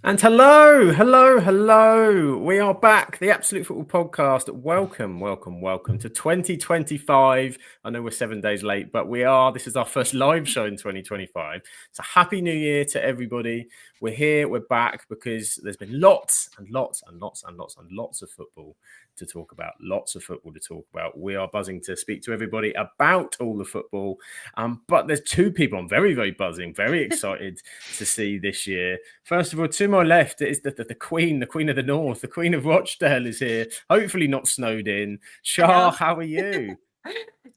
And hello. We are back, the Absolute Football Podcast. Welcome to 2025. I know we're 7 days late, but we are. This is our first live show in 2025. So happy New Year to everybody. We're here, we're back because there's been lots of football to talk about. We are buzzing to speak to everybody about all the football. But there's two people I'm very buzzing, very excited to see this year. First of all, to my left is the Queen of the North, the Queen of Rochdale is here. Hopefully not snowed in. Char, how are you?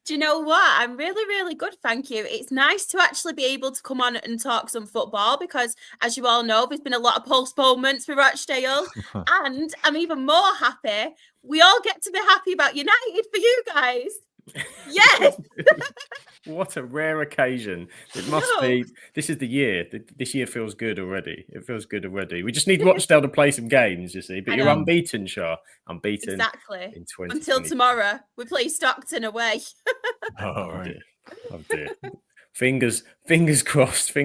Do you know what? I'm really good, thank you. It's nice to actually be able to come on and talk some football because, as you all know, there's been a lot of postponements for Rochdale. And I'm even more happy we all get to be happy about United for you guys. Yes! What a rare occasion. It must be. This is the year. This year feels good already. It feels good already. We just need Rochdale to play some games, you see. But you're unbeaten, Char. Unbeaten. Exactly. In 2020. Until tomorrow. We play Stockton away. Oh dear. Fingers crossed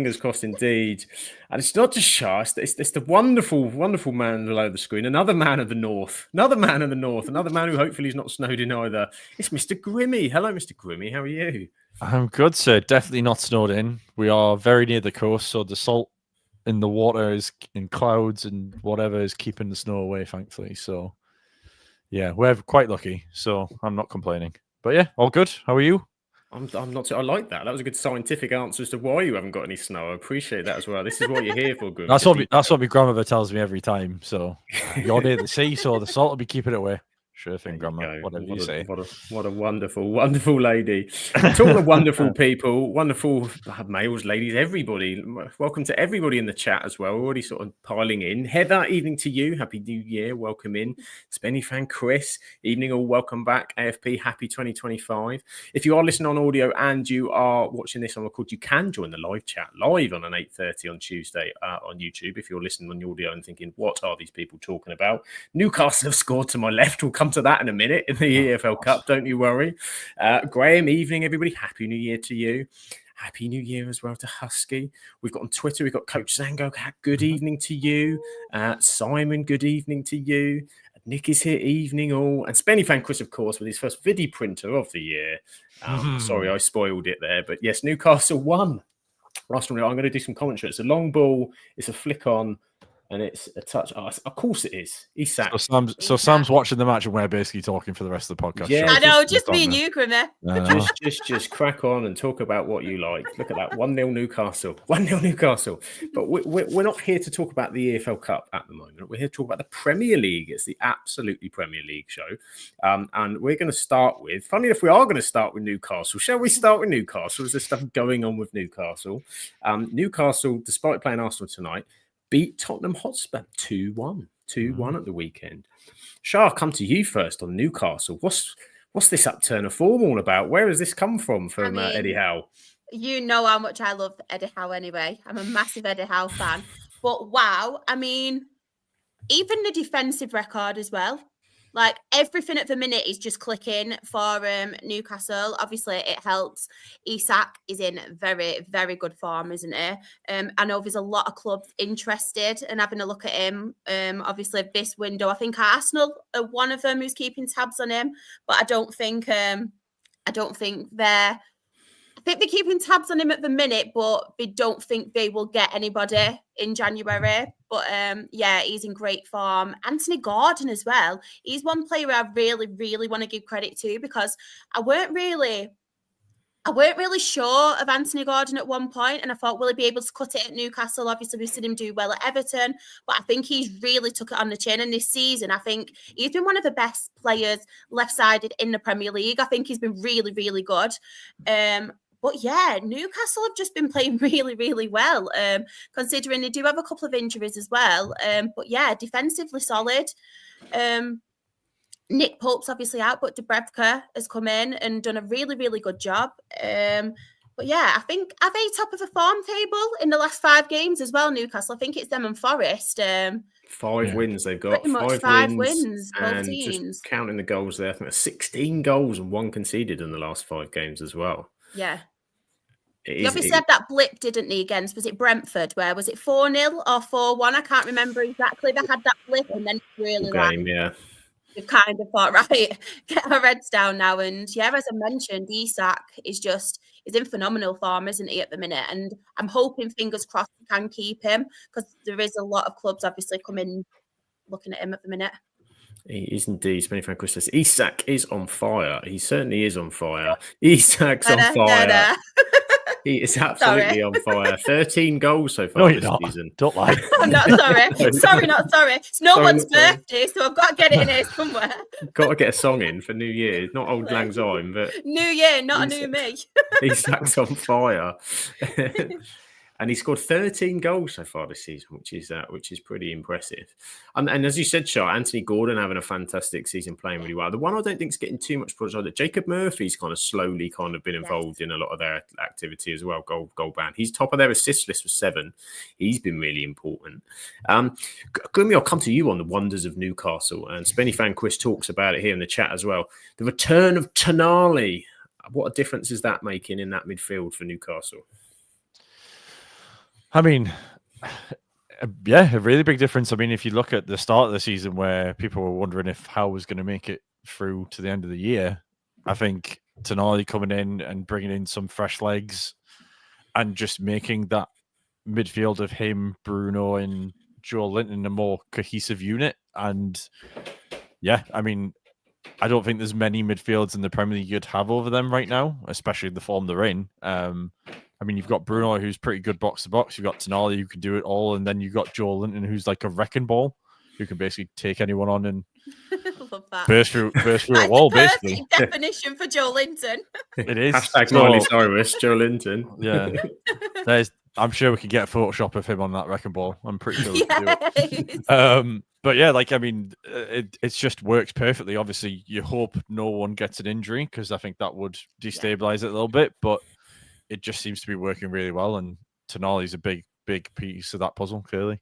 indeed. And it's not just Char, it's the wonderful man below the screen. Another man of the north. Another man who hopefully is not snowed in either. It's Mr. Grimmy. Hello, Mr. Grimmy. How are you? I'm good, sir. Definitely not snowed in. We are very near the coast, so the salt in the water is in clouds and whatever is keeping the snow away, thankfully. So, yeah, we're quite lucky. So I'm not complaining. But yeah, all good. How are you? I'm not. I like that. That was a good scientific answer as to why you haven't got any snow. I appreciate that as well. This is what you're here for, Grim. That's what my grandmother tells me every time. So you're near the sea, so the salt will be keeping it away. Sure thing, Grandma. Whatever you say. What a wonderful lady. To all the wonderful people, wonderful males, ladies, everybody. Welcome to everybody in the chat as well. We're already sort of piling in. Heather, evening to you. Happy New Year. Welcome in. Spenny fan Chris, evening all. Welcome back. AFP, happy 2025. If you are listening on audio and you are watching this on record, you can join the live chat live on an 8:30 on Tuesday on YouTube. If you're listening on audio and thinking, what are these people talking about? Newcastle have scored to my left. We'll come to that in a minute in the EFL Cup, don't you worry. Graham, evening everybody, happy New Year to you. Happy New Year as well to Husky. We've got on Twitter, we've got Coach Zango, good evening to you. Simon, good evening to you. Nick is here, evening all. And Spenny fan Chris, of course, with his first video printer of the year. Sorry, I spoiled it there, but yes, Newcastle won. Arsenal, I'm going to do some commentary. It's a long ball, it's a flick on, and it's a touch. Oh, of course it is. He's sacked. So Sam's watching the match and we're basically talking for the rest of the podcast. Yeah, I know, just me and you, Grimmy. Just crack on and talk about what you like. Look at that, 1-0 Newcastle. 1-0 Newcastle. But we're not here to talk about the EFL Cup at the moment. We're here to talk about the Premier League. It's the Absolutely Premier League show. And we're going to start with, funny enough, we are going to start with Newcastle. Shall we start with Newcastle? Is there stuff going on with Newcastle? Newcastle, despite playing Arsenal tonight, beat Tottenham Hotspur 2-1 at the weekend. Char, come to you first on Newcastle. What's this upturn of form all about? Where has this come from Eddie Howe? You know how much I love Eddie Howe anyway. I'm a massive Eddie Howe fan. But wow, I mean, even the defensive record as well. Like everything at the minute is just clicking for Newcastle. Obviously, it helps. Isak is in very good form, isn't he? I know there's a lot of clubs interested in having a look at him. Obviously, this window, I think Arsenal are one of them who's keeping tabs on him, but I think they're keeping tabs on him at the minute, but they don't think they will get anybody in January. But yeah, he's in great form. Anthony Gordon as well. He's one player I really want to give credit to because I weren't really sure of Anthony Gordon at one point, and I thought, will he be able to cut it at Newcastle? Obviously, we've seen him do well at Everton, but I think he's really took it on the chin. And this season, I think he's been one of the best players left-sided in the Premier League. I think he's been really good. But yeah, Newcastle have just been playing really well, considering they do have a couple of injuries as well. But yeah, defensively solid. Nick Pope's obviously out, but Dubravka has come in and done a really good job. But yeah, I think, are they top of the form table in the last 5 games as well, Newcastle? I think it's them and Forest. 5 wins they've got. Pretty much 5 wins, both and teams. Just counting the goals there, I think 16 goals and 1 conceded in the last 5 games as well. Yeah. He obviously had that blip, didn't he, against, was it Brentford? Where was it 4-0 or 4-1? I can't remember exactly. They had that blip and then really game, yeah. We've kind of thought, right, get our heads down now. And yeah, as I mentioned, Isak is in phenomenal form, isn't he, at the minute? And I'm hoping, fingers crossed, we can keep him, because there is a lot of clubs obviously coming looking at him at the minute. He is indeed. Many fan Chris says Isak is on fire. He certainly is on fire. Isak's on fire. He is absolutely on fire. 13 goals so far this season. Don't lie. I'm not sorry. Sorry, not sorry. It's no one's birthday, so I've got to get it in here somewhere. Got to get a song in for New Year. Not Old Lang Syne, but New Year, not a new me. Isak's on fire. And he scored 13 goals so far this season, which is pretty impressive. And as you said, Char, Anthony Gordon having a fantastic season, playing really well. The one I don't think is getting too much project that Jacob Murphy's kind of slowly been involved in a lot of their activity as well. Goal band. He's top of their assist list with 7. He's been really important. Grimmy, I'll come to you on the wonders of Newcastle, and Spenny Fan Quiz talks about it here in the chat as well. The return of Tonali. What a difference is that making in that midfield for Newcastle? I mean, yeah, a really big difference. I mean, if you look at the start of the season where people were wondering if Howe was going to make it through to the end of the year, I think Tonali coming in and bringing in some fresh legs and just making that midfield of him, Bruno, and Joel Linton a more cohesive unit. And yeah, I mean, I don't think there's many midfields in the Premier League you'd have over them right now, especially the form they're in. I mean, you've got Bruno, who's pretty good box to box. You've got Tonali, who can do it all, and then you've got Joel Linton, who's like a wrecking ball, who can basically take anyone on and burst through a wall. Basically, definition for Joel Linton. It is. Hashtag Miley Cyrus, Joel Linton. Yeah, I'm sure we could get a Photoshop of him on that wrecking ball. I'm pretty sure we can do it. But yeah, like, I mean, it's just works perfectly. Obviously, you hope no one gets an injury, because I think that would destabilize it a little bit, but it just seems to be working really well, and Tonali's a big piece of that puzzle, clearly.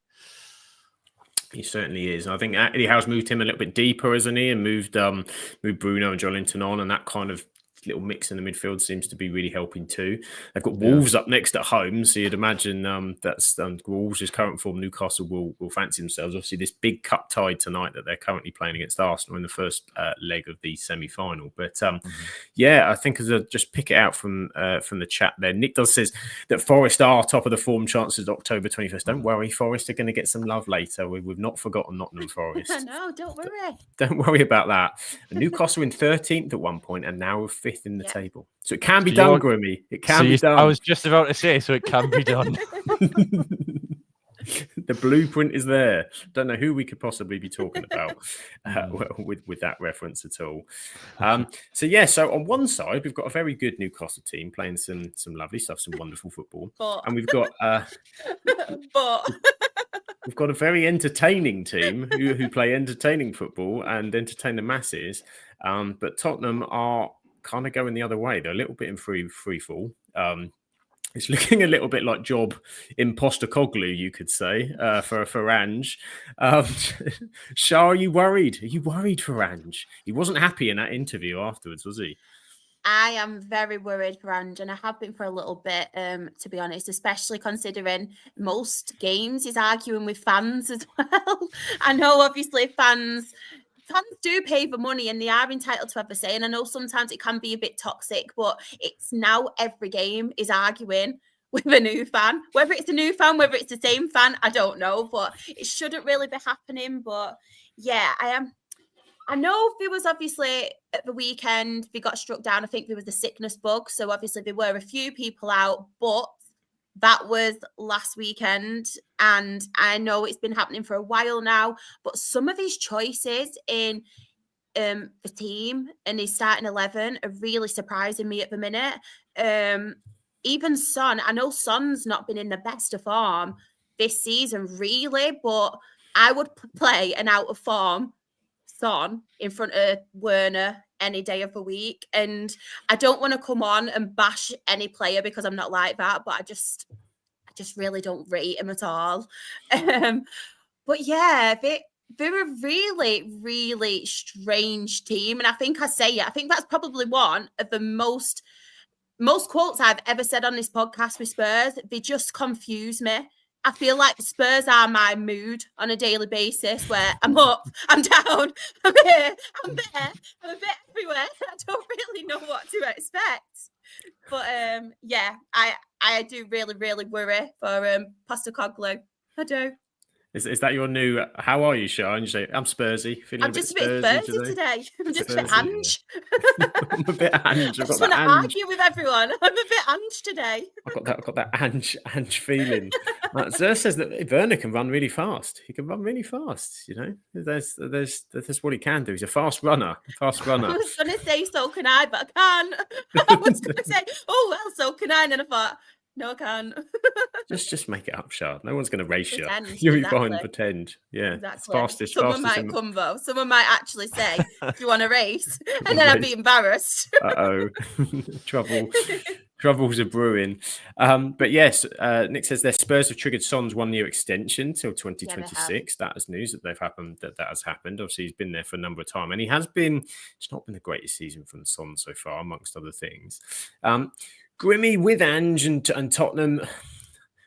He certainly is. I think Eddie Howe's moved him a little bit deeper, hasn't he? And moved Bruno and Joel Linton on, and that kind of little mix in the midfield seems to be really helping too. They've got Wolves up next at home, so you'd imagine that's Wolves' current form. Newcastle will fancy themselves. Obviously, this big cup tie tonight that they're currently playing against Arsenal in the first leg of the semi-final. But yeah, I think as I just pick it out from the chat there, Nick says that Forest are top of the form chances October 21st. Don't worry, Forest are going to get some love later. We've not forgotten Nottingham Forest. No, don't worry. Don't worry about that. And Newcastle in 13th at one point, and now 5th in the table. So it can be done, Grimmy. It can be done. I was just about to say, so it can be done. The blueprint is there. Don't know who we could possibly be talking about with that reference at all. So on one side, we've got a very good Newcastle team playing some lovely stuff, some wonderful football. And we've got we've got a very entertaining team who play entertaining football and entertain the masses. But Tottenham are kind of going the other way. They're a little bit in free fall. It's looking a little bit like job imposter Coglu, you could say, for Ange. Shah, are you worried? Are you worried for Ange? He wasn't happy in that interview afterwards, was he? I am very worried for Ange, and I have been for a little bit, to be honest, especially considering most games he's arguing with fans as well. I know, obviously, fans do pay for money and they are entitled to have a say. And I know sometimes it can be a bit toxic, but it's now every game is arguing with a new fan. Whether it's a new fan, whether it's the same fan, I don't know. But it shouldn't really be happening. But yeah, I know there was obviously at the weekend, they got struck down. I think there was a sickness bug. So obviously there were a few people out, but that was last weekend, and I know it's been happening for a while now, but some of his choices in the team and his starting 11 are really surprising me at the minute. Even Son, I know Son's not been in the best of form this season, really, but I would play an out of form Son in front of Werner any day of the week. And I don't want to come on and bash any player because I'm not like that, but I just really don't rate him at all. But yeah, they're a really, really strange team. And I think that's probably one of the most most quotes I've ever said on this podcast with Spurs, they just confuse me. I feel like Spurs are my mood on a daily basis, where I'm up, I'm down, I'm here, I'm there, I'm a bit everywhere. I don't really know what to expect. But yeah, I do really, really worry for Postecoglou. I do. Is that your new? How are you, Char? And you say, I'm Spursy. Feeling I'm just a bit Spursy today. I'm just a bit Ange. I'm a bit Ange. I just want to argue with everyone. I'm a bit Ange today. I've got that Ange feeling. Zer says that Werner can run really fast. He can run really fast. You know, there's what he can do. He's a fast runner. I was going to say so can I, but I can't. I was going to say, oh well, so can I, and then I thought, no, I can't. just make it up, Char. No one's going to race you. Pretend, You'll be exactly. fine. Pretend. Yeah, Exactly. fastest. Someone might come though. Someone might actually say, "Do you want to race?" And then I'd be embarrassed. Troubles are brewing. But yes, Nick says their Spurs have triggered Son's 1-year extension till 2026. That is news that that has happened. Obviously, he's been there for a number of time, and it's not been the greatest season from Son so far, amongst other things. Grimmy with Ange and Tottenham.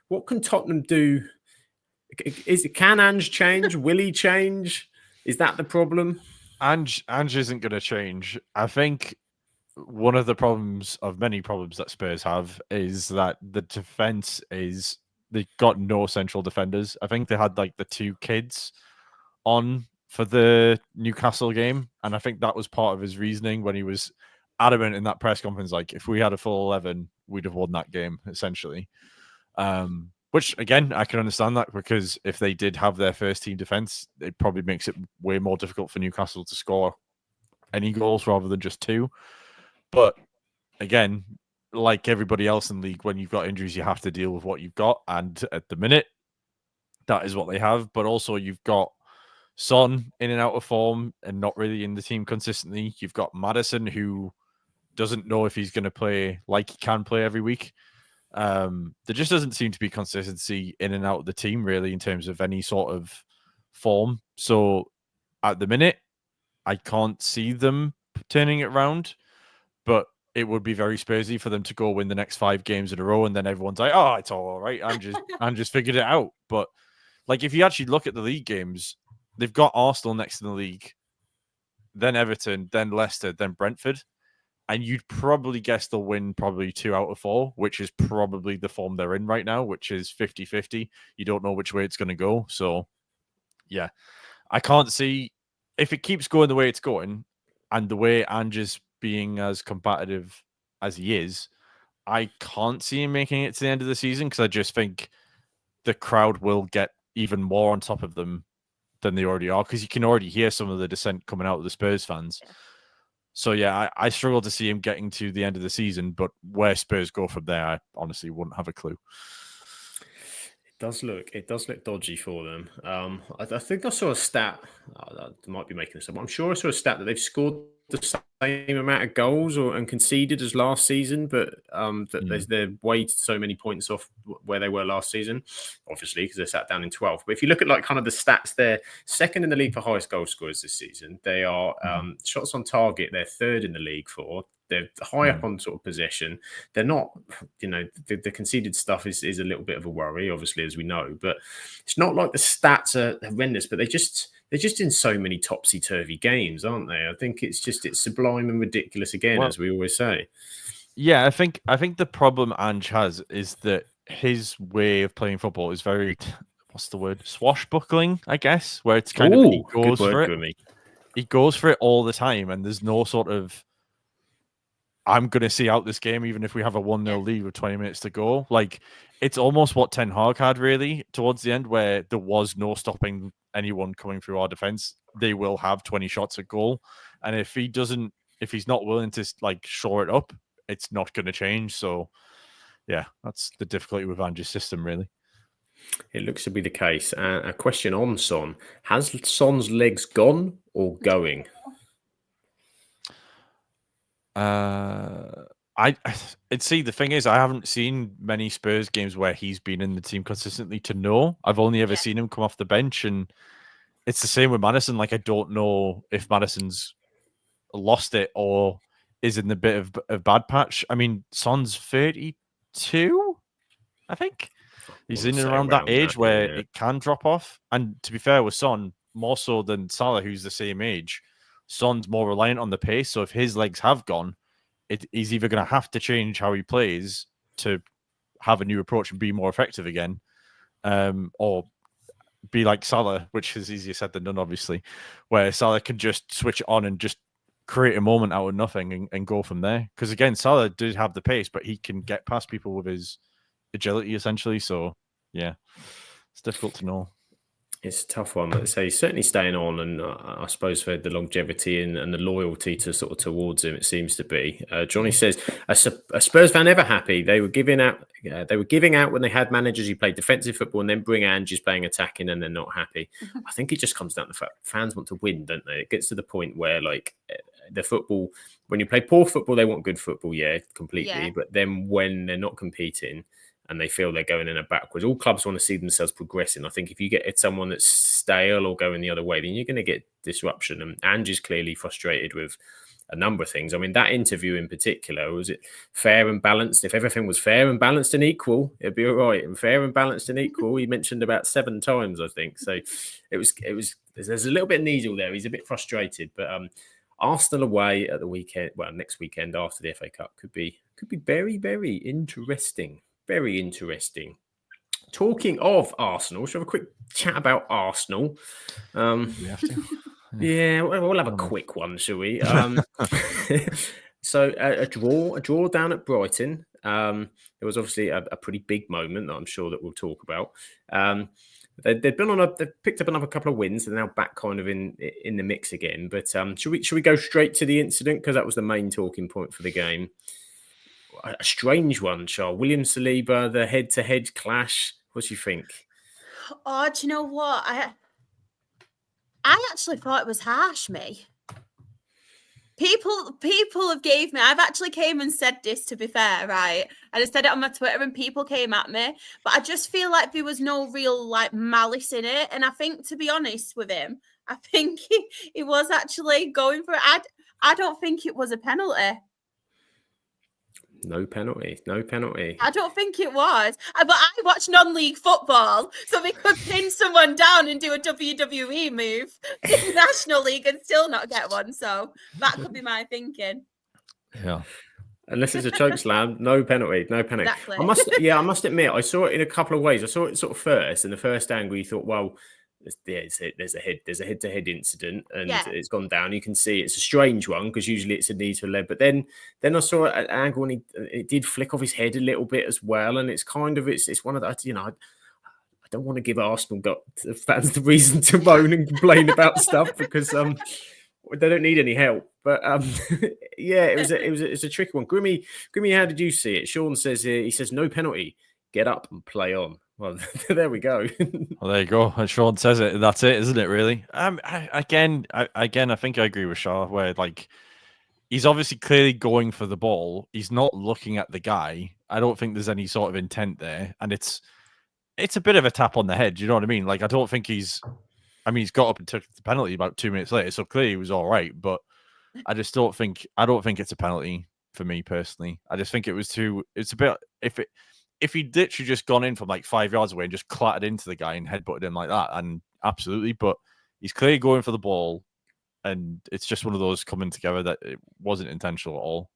What can Tottenham do? Can Ange change? Will he change? Is that the problem? Ange isn't going to change. I think one of the problems of many problems that Spurs have is that the defense they've got no central defenders. I think they had like the 2 kids on for the Newcastle game, and I think that was part of his reasoning when he was adamant in that press conference, like if we had a full 11, we'd have won that game essentially. Which again, I can understand that, because if they did have their first team defense, it probably makes it way more difficult for Newcastle to score any goals rather than just 2. But again, like everybody else in the league, when you've got injuries, you have to deal with what you've got, and at the minute, that is what they have. But also, you've got Son in and out of form and not really in the team consistently. You've got Maddison, who doesn't know if he's going to play like he can play every week. There just doesn't seem to be consistency in and out of the team, really, in terms of any sort of form. So at the minute, I can't see them turning it around, but it would be very Spursy for them to go win the next 5 games in a row, and then everyone's like, oh, it's all right. I'm just figured it out. But like, if you actually look at the league games, they've got Arsenal next in the league, then Everton, then Leicester, then Brentford. And you'd probably guess they'll win probably 2 out of 4, which is probably the form they're in right now, which is 50-50. You don't know which way it's going to go. So, yeah, I can't see if it keeps going the way it's going and the way Ange is being as competitive as he is, I can't see him making it to the end of the season, because I just think the crowd will get even more on top of them than they already are, because you can already hear some of the dissent coming out of the Spurs fans. Yeah. So, yeah, I struggle to see him getting to the end of the season, but where Spurs go from there, I honestly wouldn't have a clue. It does look dodgy for them. I think I saw a stat. I might be making this up. I'm sure I saw a stat that they've scored the same amount of goals and conceded as last season, but they're way so many points off where they were last season, obviously, because they're sat down in 12th. But if you look at like kind of the stats, they're second in the league for highest goal scorers this season. They are shots on target. They're third in the league for. They're high up on sort of possession. They're not, the conceded stuff is a little bit of a worry, obviously, as we know. But it's not like the stats are horrendous, but they're just in so many topsy-turvy games, aren't they? I think it's sublime and ridiculous again, as we always say. Yeah, I think the problem Ange has is that his way of playing football is very, what's the word? Swashbuckling, I guess, where it's kind of he goes for it. He goes for it all the time, and there's no sort of, I'm going to see out this game even if we have a 1-0 lead with 20 minutes to go. Like, it's almost what Ten Hag had, really, towards the end, where there was no stopping anyone coming through our defense. They will have 20 shots at goal. And if he's not willing to, like, shore it up, it's not going to change. So, yeah, that's the difficulty with Ange's system, really. It looks to be the case. A question on Son. Has Son's legs gone or going? The thing is, I haven't seen many Spurs games where he's been in the team consistently to know. I've only ever seen him come off the bench, and it's the same with Maddison. Like, I don't know if Maddison's lost it or is in the bit of a bad patch. I mean, Son's 32, I think. He's in and around that age where it can drop off. And to be fair with Son, more so than Salah, who's the same age, Son's more reliant on the pace. So if his legs have gone, he's either going to have to change how he plays to have a new approach and be more effective again, or be like Salah, which is easier said than done, obviously, where Salah can just switch it on and just create a moment out of nothing and go from there. Because again, Salah did have the pace, but he can get past people with his agility, essentially. So, yeah, it's difficult to know. It's a tough one. But so he's certainly staying on, and I suppose for the longevity and the loyalty to sort of towards him, it seems to be. Johnny says, a Spurs fan ever happy? They were giving out. They were giving out when they had managers who played defensive football, and then bring Ange's playing attacking, and they're not happy. I think it just comes down to the fact fans want to win, don't they? It gets to the point where like the football, when you play poor football, they want good football, completely. Yeah. But then when they're not competing, and they feel they're going in a backwards. All clubs want to see themselves progressing. I think if you get someone that's stale or going the other way, then you're going to get disruption. And Angie's clearly frustrated with a number of things. I mean, that interview in particular, was it fair and balanced? If everything was fair and balanced and equal, it'd be all right. And fair and balanced and equal, he mentioned about 7 times, I think. So it was. There's a little bit of needle there. He's a bit frustrated, but Arsenal away at the weekend. Well, next weekend after the FA Cup could be very, very interesting. Very interesting. Talking of Arsenal, shall we have a quick chat about Arsenal? We have to. Yeah, we'll have a quick one, shall we? So a draw down at Brighton. There was obviously a pretty big moment that I'm sure that we'll talk about. They've picked up another couple of wins. They're now back kind of in the mix again. But should we go straight to the incident, because that was the main talking point for the game? A strange one, Char. William Saliba, the head-to-head clash. What do you think? Oh, do you know what? I actually thought it was harsh, me. People have gave me. I've actually came and said this, to be fair, right? I just said it on my Twitter, and people came at me. But I just feel like there was no real like malice in it. And I think, to be honest with him, I think he was actually going for it. I don't think it was a penalty. No penalty. I don't think it was. But I watch non-league football, so they could pin someone down and do a WWE move in the National League and still not get one. So that could be my thinking. Yeah. Unless it's a choke slam, no penalty. Exactly. I must admit, I saw it in a couple of ways. I saw it sort of first, in the first angle, you thought, well, there's a head-to-head incident, and it's gone down. You can see it's a strange one, because usually it's a knee to a leg. But then I saw an angle, and it did flick off his head a little bit as well. And it's kind of it's one of the, I don't want to give Arsenal fans the reason to moan and complain about stuff, because they don't need any help. But it's a tricky one. Grimmy, how did you see it? Sean says here, he says no penalty. Get up and play on. Well, there we go. Well, there you go. And Sean says it. That's it, isn't it? Really. I think I agree with Shaw, where like he's obviously clearly going for the ball. He's not looking at the guy. I don't think there's any sort of intent there, and it's a bit of a tap on the head. You know what I mean? Like I don't think he's got up and took the penalty about 2 minutes later, so clearly he was all right. But I just don't think it's a penalty for me personally. I just think it was too. It's a bit if he'd literally just gone in from like 5 yards away and just clattered into the guy and headbutted him like that, and absolutely, but he's clearly going for the ball, and it's just one of those coming together that it wasn't intentional at all.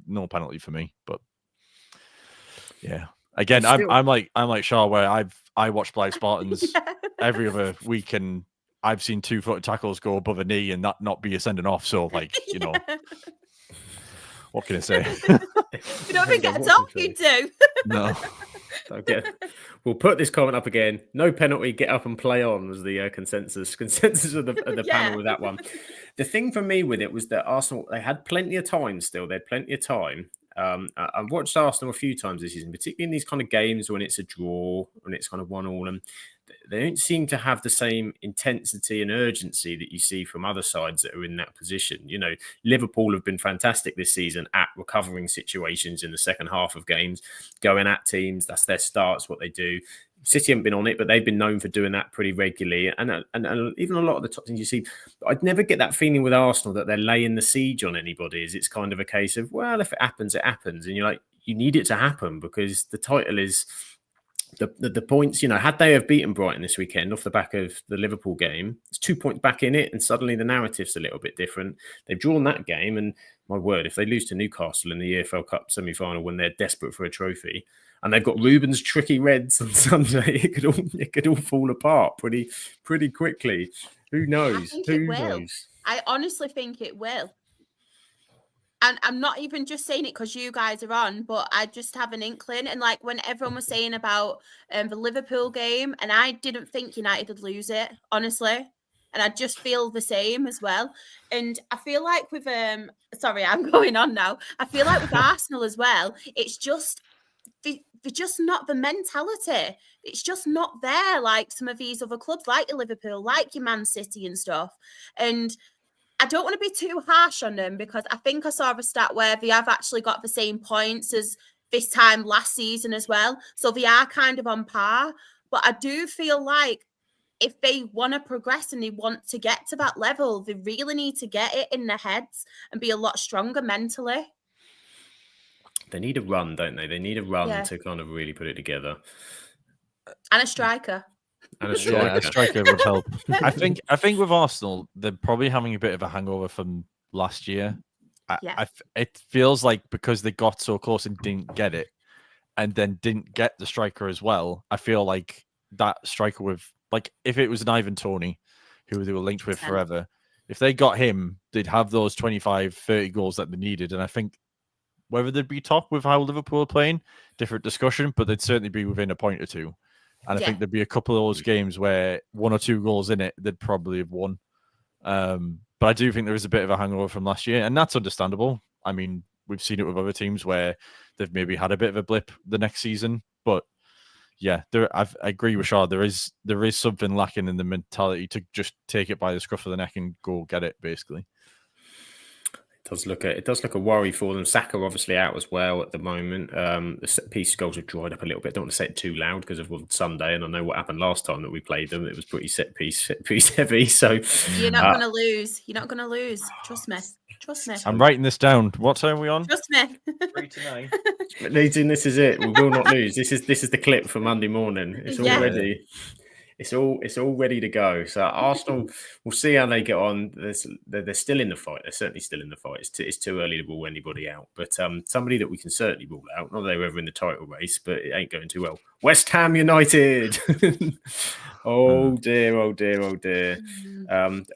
No penalty for me, but yeah. Again, I'm like Shaw, where I watch Blythe Spartans every other week, and I've seen 2-foot tackles go above a knee and that not be a sending off. So like, you know. What can I say? You don't think that's all you do. No. Okay. We'll put this comment up again. No penalty, get up and play on was the consensus of the panel with that one. The thing for me with it was that Arsenal, they had plenty of time still. They had plenty of time. I've watched Arsenal a few times this season, particularly in these kind of games when it's a draw, when it's kind of 1-1, and they don't seem to have the same intensity and urgency that you see from other sides that are in that position. You know, Liverpool have been fantastic this season at recovering situations in the second half of games, going at teams. That's their start. It's what they do. City haven't been on it, but they've been known for doing that pretty regularly. And even a lot of the top teams you see, I'd never get that feeling with Arsenal that they're laying the siege on anybody. It's kind of a case of, well, if it happens, it happens. And you're like, you need it to happen because the title is the points. Had they have beaten Brighton this weekend off the back of the Liverpool game, it's 2 points back in it, and suddenly the narrative's a little bit different. They've drawn that game, and my word, if they lose to Newcastle in the EFL Cup semi-final when they're desperate for a trophy, and they've got Ruben's tricky Reds on Sunday, it could all fall apart pretty quickly. Who knows? Who knows? I honestly think it will. And I'm not even just saying it because you guys are on, but I just have an inkling. And like when everyone was saying about the Liverpool game, and I didn't think United would lose it, honestly. And I just feel the same as well. And I feel like with sorry, I'm going on now. I feel like with Arsenal as well, it's just they're just not the mentality. It's just not there like some of these other clubs, like your Liverpool, like your Man City and stuff. And I don't want to be too harsh on them because I think I saw a stat where they have actually got the same points as this time last season as well. So they are kind of on par. But I do feel like if they want to progress and they want to get to that level, they really need to get it in their heads and be a lot stronger mentally. They need a run, don't they? They need a run to kind of really put it together. And a striker. And a striker. Yeah, a striker would help. I think with Arsenal, they're probably having a bit of a hangover from last year. It feels like because they got so close and didn't get it, and then didn't get the striker as well. I feel like that striker with, like, if it was an Ivan Toney, who they were linked with forever, if they got him, they'd have those 25, 30 goals that they needed. And I think whether they'd be top with how Liverpool are playing, different discussion, but they'd certainly be within a point or two. And I think there'd be a couple of those games where 1 or 2 goals in it, they'd probably have won. But I do think there is a bit of a hangover from last year, and that's understandable. I mean, we've seen it with other teams where they've maybe had a bit of a blip the next season. But yeah, I agree with Char. There is something lacking in the mentality to just take it by the scruff of the neck and go get it, basically. It does look a worry for them. Saka obviously out as well at the moment. The set piece goals have dried up a little bit. Don't want to say it too loud because of Sunday, and I know what happened last time that we played them. It was pretty set piece heavy. So you're not going to lose. You're not going to lose. Trust me. I'm writing this down. What time are we on? Trust me. 3 to 9. This is it. We will not lose. This is the clip for Monday morning. It's all ready. It's all ready to go. So Arsenal, we'll see how they get on. They're still in the fight. They're certainly still in the fight. It's too early to rule anybody out. But somebody that we can certainly rule out, not that they were ever in the title race, but it ain't going too well. West Ham United. Oh dear.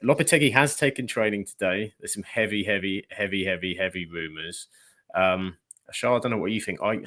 Lopetegui has taken training today. There's some heavy rumours. Char, I don't know what you think. I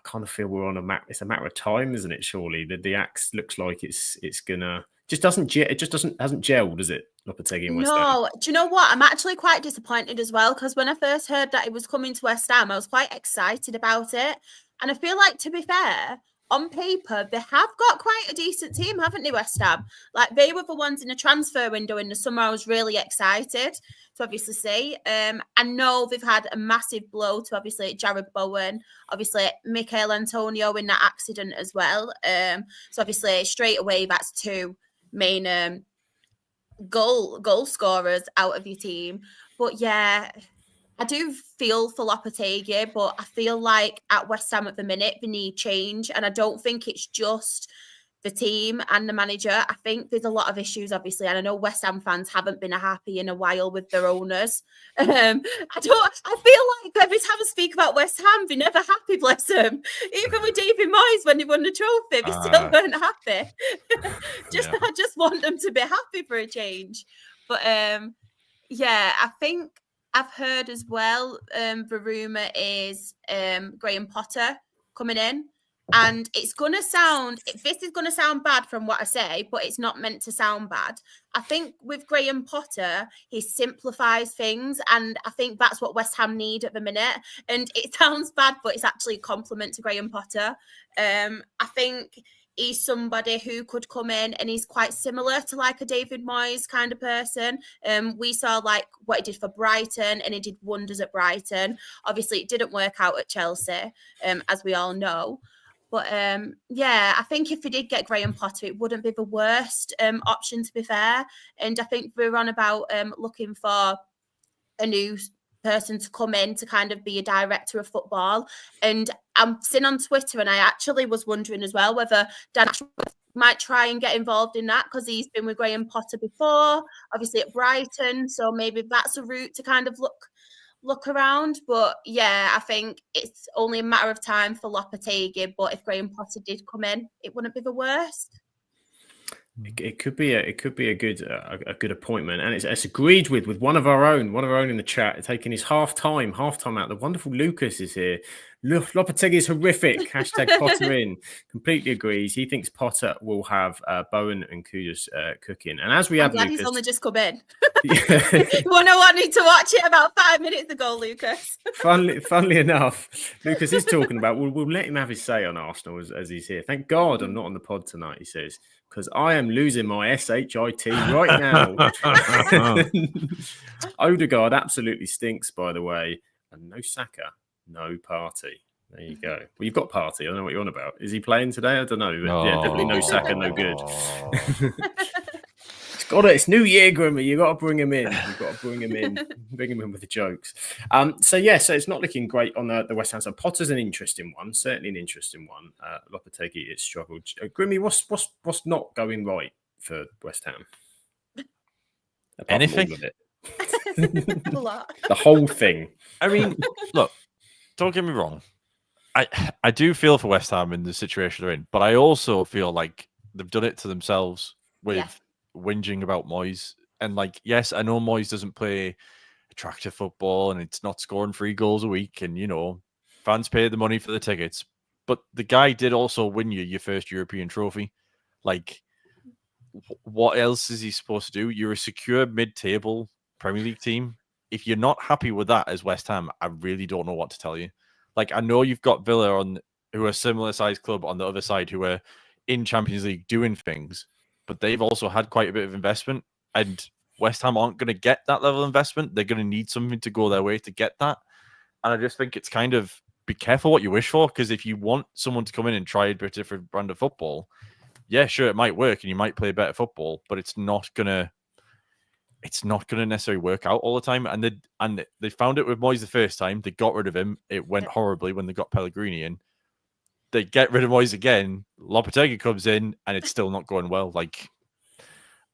kind of feel we're on a map. It's a matter of time, isn't it? Surely the axe looks like it's gonna hasn't gelled, does it? Lopetegui and West Ham. No, do you know what? I'm actually quite disappointed as well because when I first heard that it was coming to West Ham, I was quite excited about it. And I feel like, to be fair, on paper, they have got quite a decent team, haven't they, West Ham? Like, they were the ones in the transfer window in the summer. I was really excited to obviously see. I know they've had a massive blow to obviously Jared Bowen, obviously Michail Antonio in that accident as well. So obviously straight away, that's 2 main goal scorers out of your team. But yeah, I do feel for Lopetegui, but I feel like at West Ham at the minute, they need change. And I don't think it's just the team and the manager. I think there's a lot of issues, obviously. And I know West Ham fans haven't been happy in a while with their owners. I feel like every time I speak about West Ham, they're never happy, bless them. Even with David Moyes, when they won the trophy, they still weren't happy. I just want them to be happy for a change. But yeah, I think I've heard as well, the rumour is Graham Potter coming in. And this is going to sound bad from what I say, but it's not meant to sound bad. I think with Graham Potter, he simplifies things. And I think that's what West Ham need at the minute. And it sounds bad, but it's actually a compliment to Graham Potter. I think he's somebody who could come in and he's quite similar to like a David Moyes kind of person. We saw like what he did for Brighton and he did wonders at Brighton. Obviously, it didn't work out at Chelsea, as we all know. But yeah, I think if we did get Graham Potter, it wouldn't be the worst option, to be fair. And I think we're on about looking for a new person to come in to kind of be a director of football. And I'm sitting on Twitter, and I actually was wondering as well whether Dan Ashworth might try and get involved in that, because he's been with Graham Potter before, obviously at Brighton. So maybe that's a route to kind of look around. But yeah, I think it's only a matter of time for Lopetegui. But if Graham Potter did come in, it wouldn't be the worst. It could be a good appointment, and it's agreed with one of our own in the chat, taking his half time out. The wonderful Lucas is here. Lopetegui is horrific. Hashtag Potter in. Completely agrees. He thinks Potter will have Bowen and Kudus cooking. And as we have, glad Lucas, he's only just come in. When I wanted to watch it about 5 minutes ago, Lucas. Funnily enough, Lucas is talking about we'll let him have his say on Arsenal as he's here. Thank God I'm not on the pod tonight, he says, because I am losing my SHIT right now. Odegaard absolutely stinks, by the way. And no Saka, no Party. There you go. Well, you've got Party. I don't know what you're on about. Is he playing today? I don't know. But yeah, definitely no Saka, no good. It's New Year, Grimmy. You got to bring him in. Bring him in with the jokes. So it's not looking great on the West Ham side. Potter's an interesting one, certainly an interesting one. Lopetegui has struggled. Grimmy, what's not going right for West Ham? Anything? All of it. A lot. The whole thing. I mean, look, don't get me wrong. I do feel for West Ham in the situation they're in, but I also feel like they've done it to themselves with whinging about Moyes. And like, yes, I know Moyes doesn't play attractive football and it's not scoring 3 goals a week, and fans pay the money for the tickets, but the guy did also win you your first European trophy. Like, what else is he supposed to do? You're a secure mid-table Premier League team. If you're not happy with that as West Ham, I really don't know what to tell you. Like, I know you've got Villa who are a similar sized club on the other side, who are in Champions League doing things, but they've also had quite a bit of investment, and West Ham aren't going to get that level of investment. They're going to need something to go their way to get that. And I just think it's kind of, be careful what you wish for, because if you want someone to come in and try a bit different brand of football, yeah, sure, it might work and you might play better football, but it's not gonna necessarily work out all the time. And they found it with Moyes the first time. They got rid of him. It went horribly when they got Pellegrini in. They get rid of Moyes again. Lopetegui comes in and it's still not going well. Like,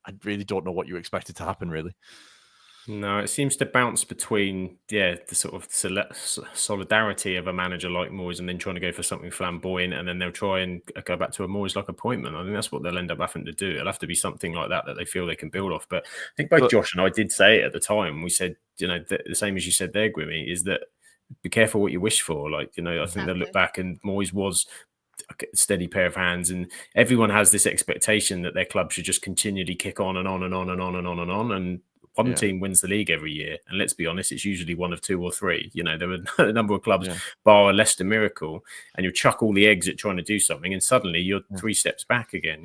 I really don't know what you expected to happen, really. No, it seems to bounce between, the sort of solidarity of a manager like Moyes and then trying to go for something flamboyant, and then they'll try and go back to a Moyes-like appointment. I think that's what they'll end up having to do. It'll have to be something like that they feel they can build off. But I think both Josh and I did say it at the time. We said, the same as you said there, Grimmy, is that be careful what you wish for. Like, I think they'll look back and Moyes was a steady pair of hands, and everyone has this expectation that their club should just continually kick on and on and on and on and on and on. And one team wins the league every year, and let's be honest, it's usually one of 2 or 3. There were a number of clubs, bar a Leicester miracle, and you chuck all the eggs at trying to do something, and suddenly you're 3 steps back again.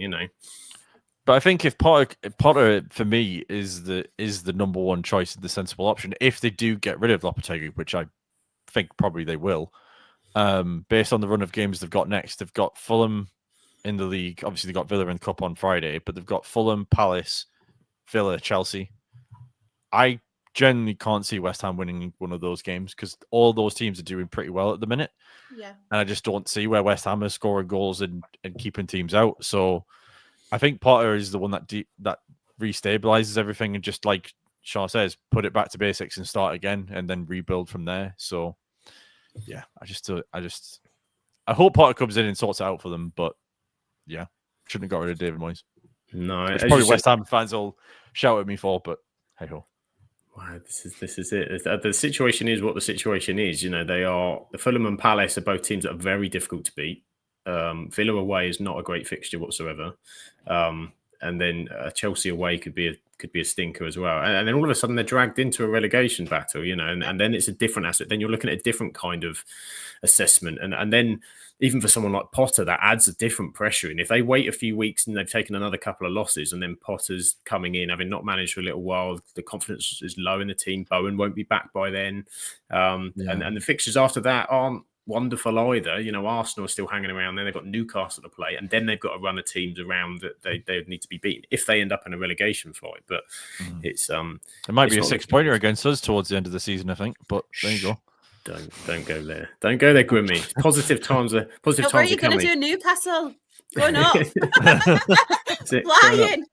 But I think if Potter for me is the number one choice, the sensible option, if they do get rid of Lopetegui, which I think probably they will, based on the run of games they've got next. They've got Fulham in the league. Obviously, they've got Villa in the Cup on Friday, but they've got Fulham, Palace, Villa, Chelsea. I generally can't see West Ham winning one of those games because all those teams are doing pretty well at the minute. Yeah. And I just don't see where West Ham is scoring goals and keeping teams out. So I think Potter is the one that restabilizes everything and just, like Char says, put it back to basics and start again and then rebuild from there. So yeah, I hope Potter comes in and sorts it out for them, but yeah, shouldn't have got rid of David Moyes. No, it's probably West Ham fans will shout at me for, but hey ho. Wow, this is it. The situation is what the situation is. They are, the Fulham and Palace are both teams that are very difficult to beat. Villa away is not a great fixture whatsoever, and then Chelsea away could be a stinker as well. And then all of a sudden they're dragged into a relegation battle, and then it's a different asset. Then you're looking at a different kind of assessment, and then even for someone like Potter, that adds a different pressure. And if they wait a few weeks and they've taken another couple of losses, and then Potter's coming in, having not managed for a little while, the confidence is low in the team. Bowen won't be back by then, and the fixtures after that aren't wonderful either. You know, Arsenal are still hanging around. Then they've got Newcastle to play, and then they've got a run of teams around that they need to be beaten if they end up in a relegation fight. But it's it might be a 6-pointer against us towards the end of the season, I think. But there you go. Don't go there. Don't go there, Grimmy. Positive times are positive. What are you going to do, Newcastle? Going up. Flying.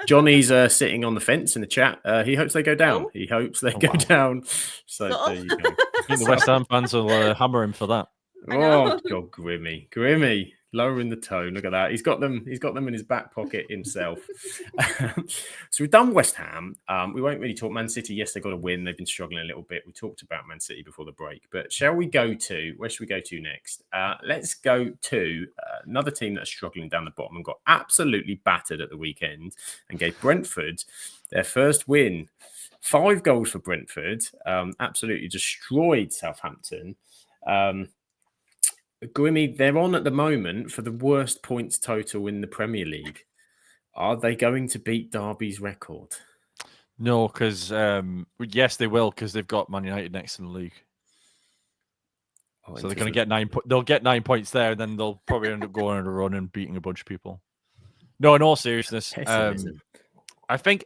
Johnny's sitting on the fence in the chat. He hopes they go down. He hopes they go down. So there you go. I think the West Ham fans will hammer him for that. Oh God, Grimmy, lowering the tone. Look at that. He's got them in his back pocket himself. So we've done West Ham. We won't really talk Man City. Yes, they got a win. They've been struggling a little bit. We talked about Man City before the break. But where should we go to next? Let's go to another team that's struggling down the bottom and got absolutely battered at the weekend and gave Brentford their first win. 5 goals for Brentford. Absolutely destroyed Southampton. Grimmy, they're on at the moment for the worst points total in the Premier League. Are they going to beat Derby's record? No, because yes, they will, because they've got Man United next in the league. So they're going to get 9. They'll get 9 points there, and then they'll probably end up going on a run and beating a bunch of people. No, in all seriousness, I think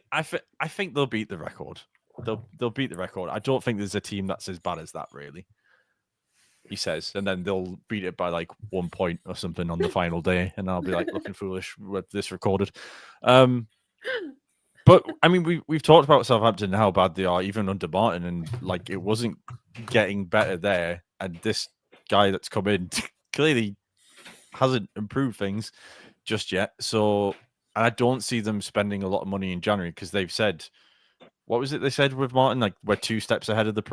they'll beat the record. They'll beat the record. I don't think there's a team that's as bad as that, really. He says, and then they'll beat it by like 1 point or something on the final day, and I'll be like looking foolish with this recorded. But I mean, we've talked about Southampton and how bad they are, even under Martin, and like it wasn't getting better there. And this guy that's come in clearly hasn't improved things just yet. So I don't see them spending a lot of money in January because they've said, what was it they said with Martin? Like we're 2 steps ahead of the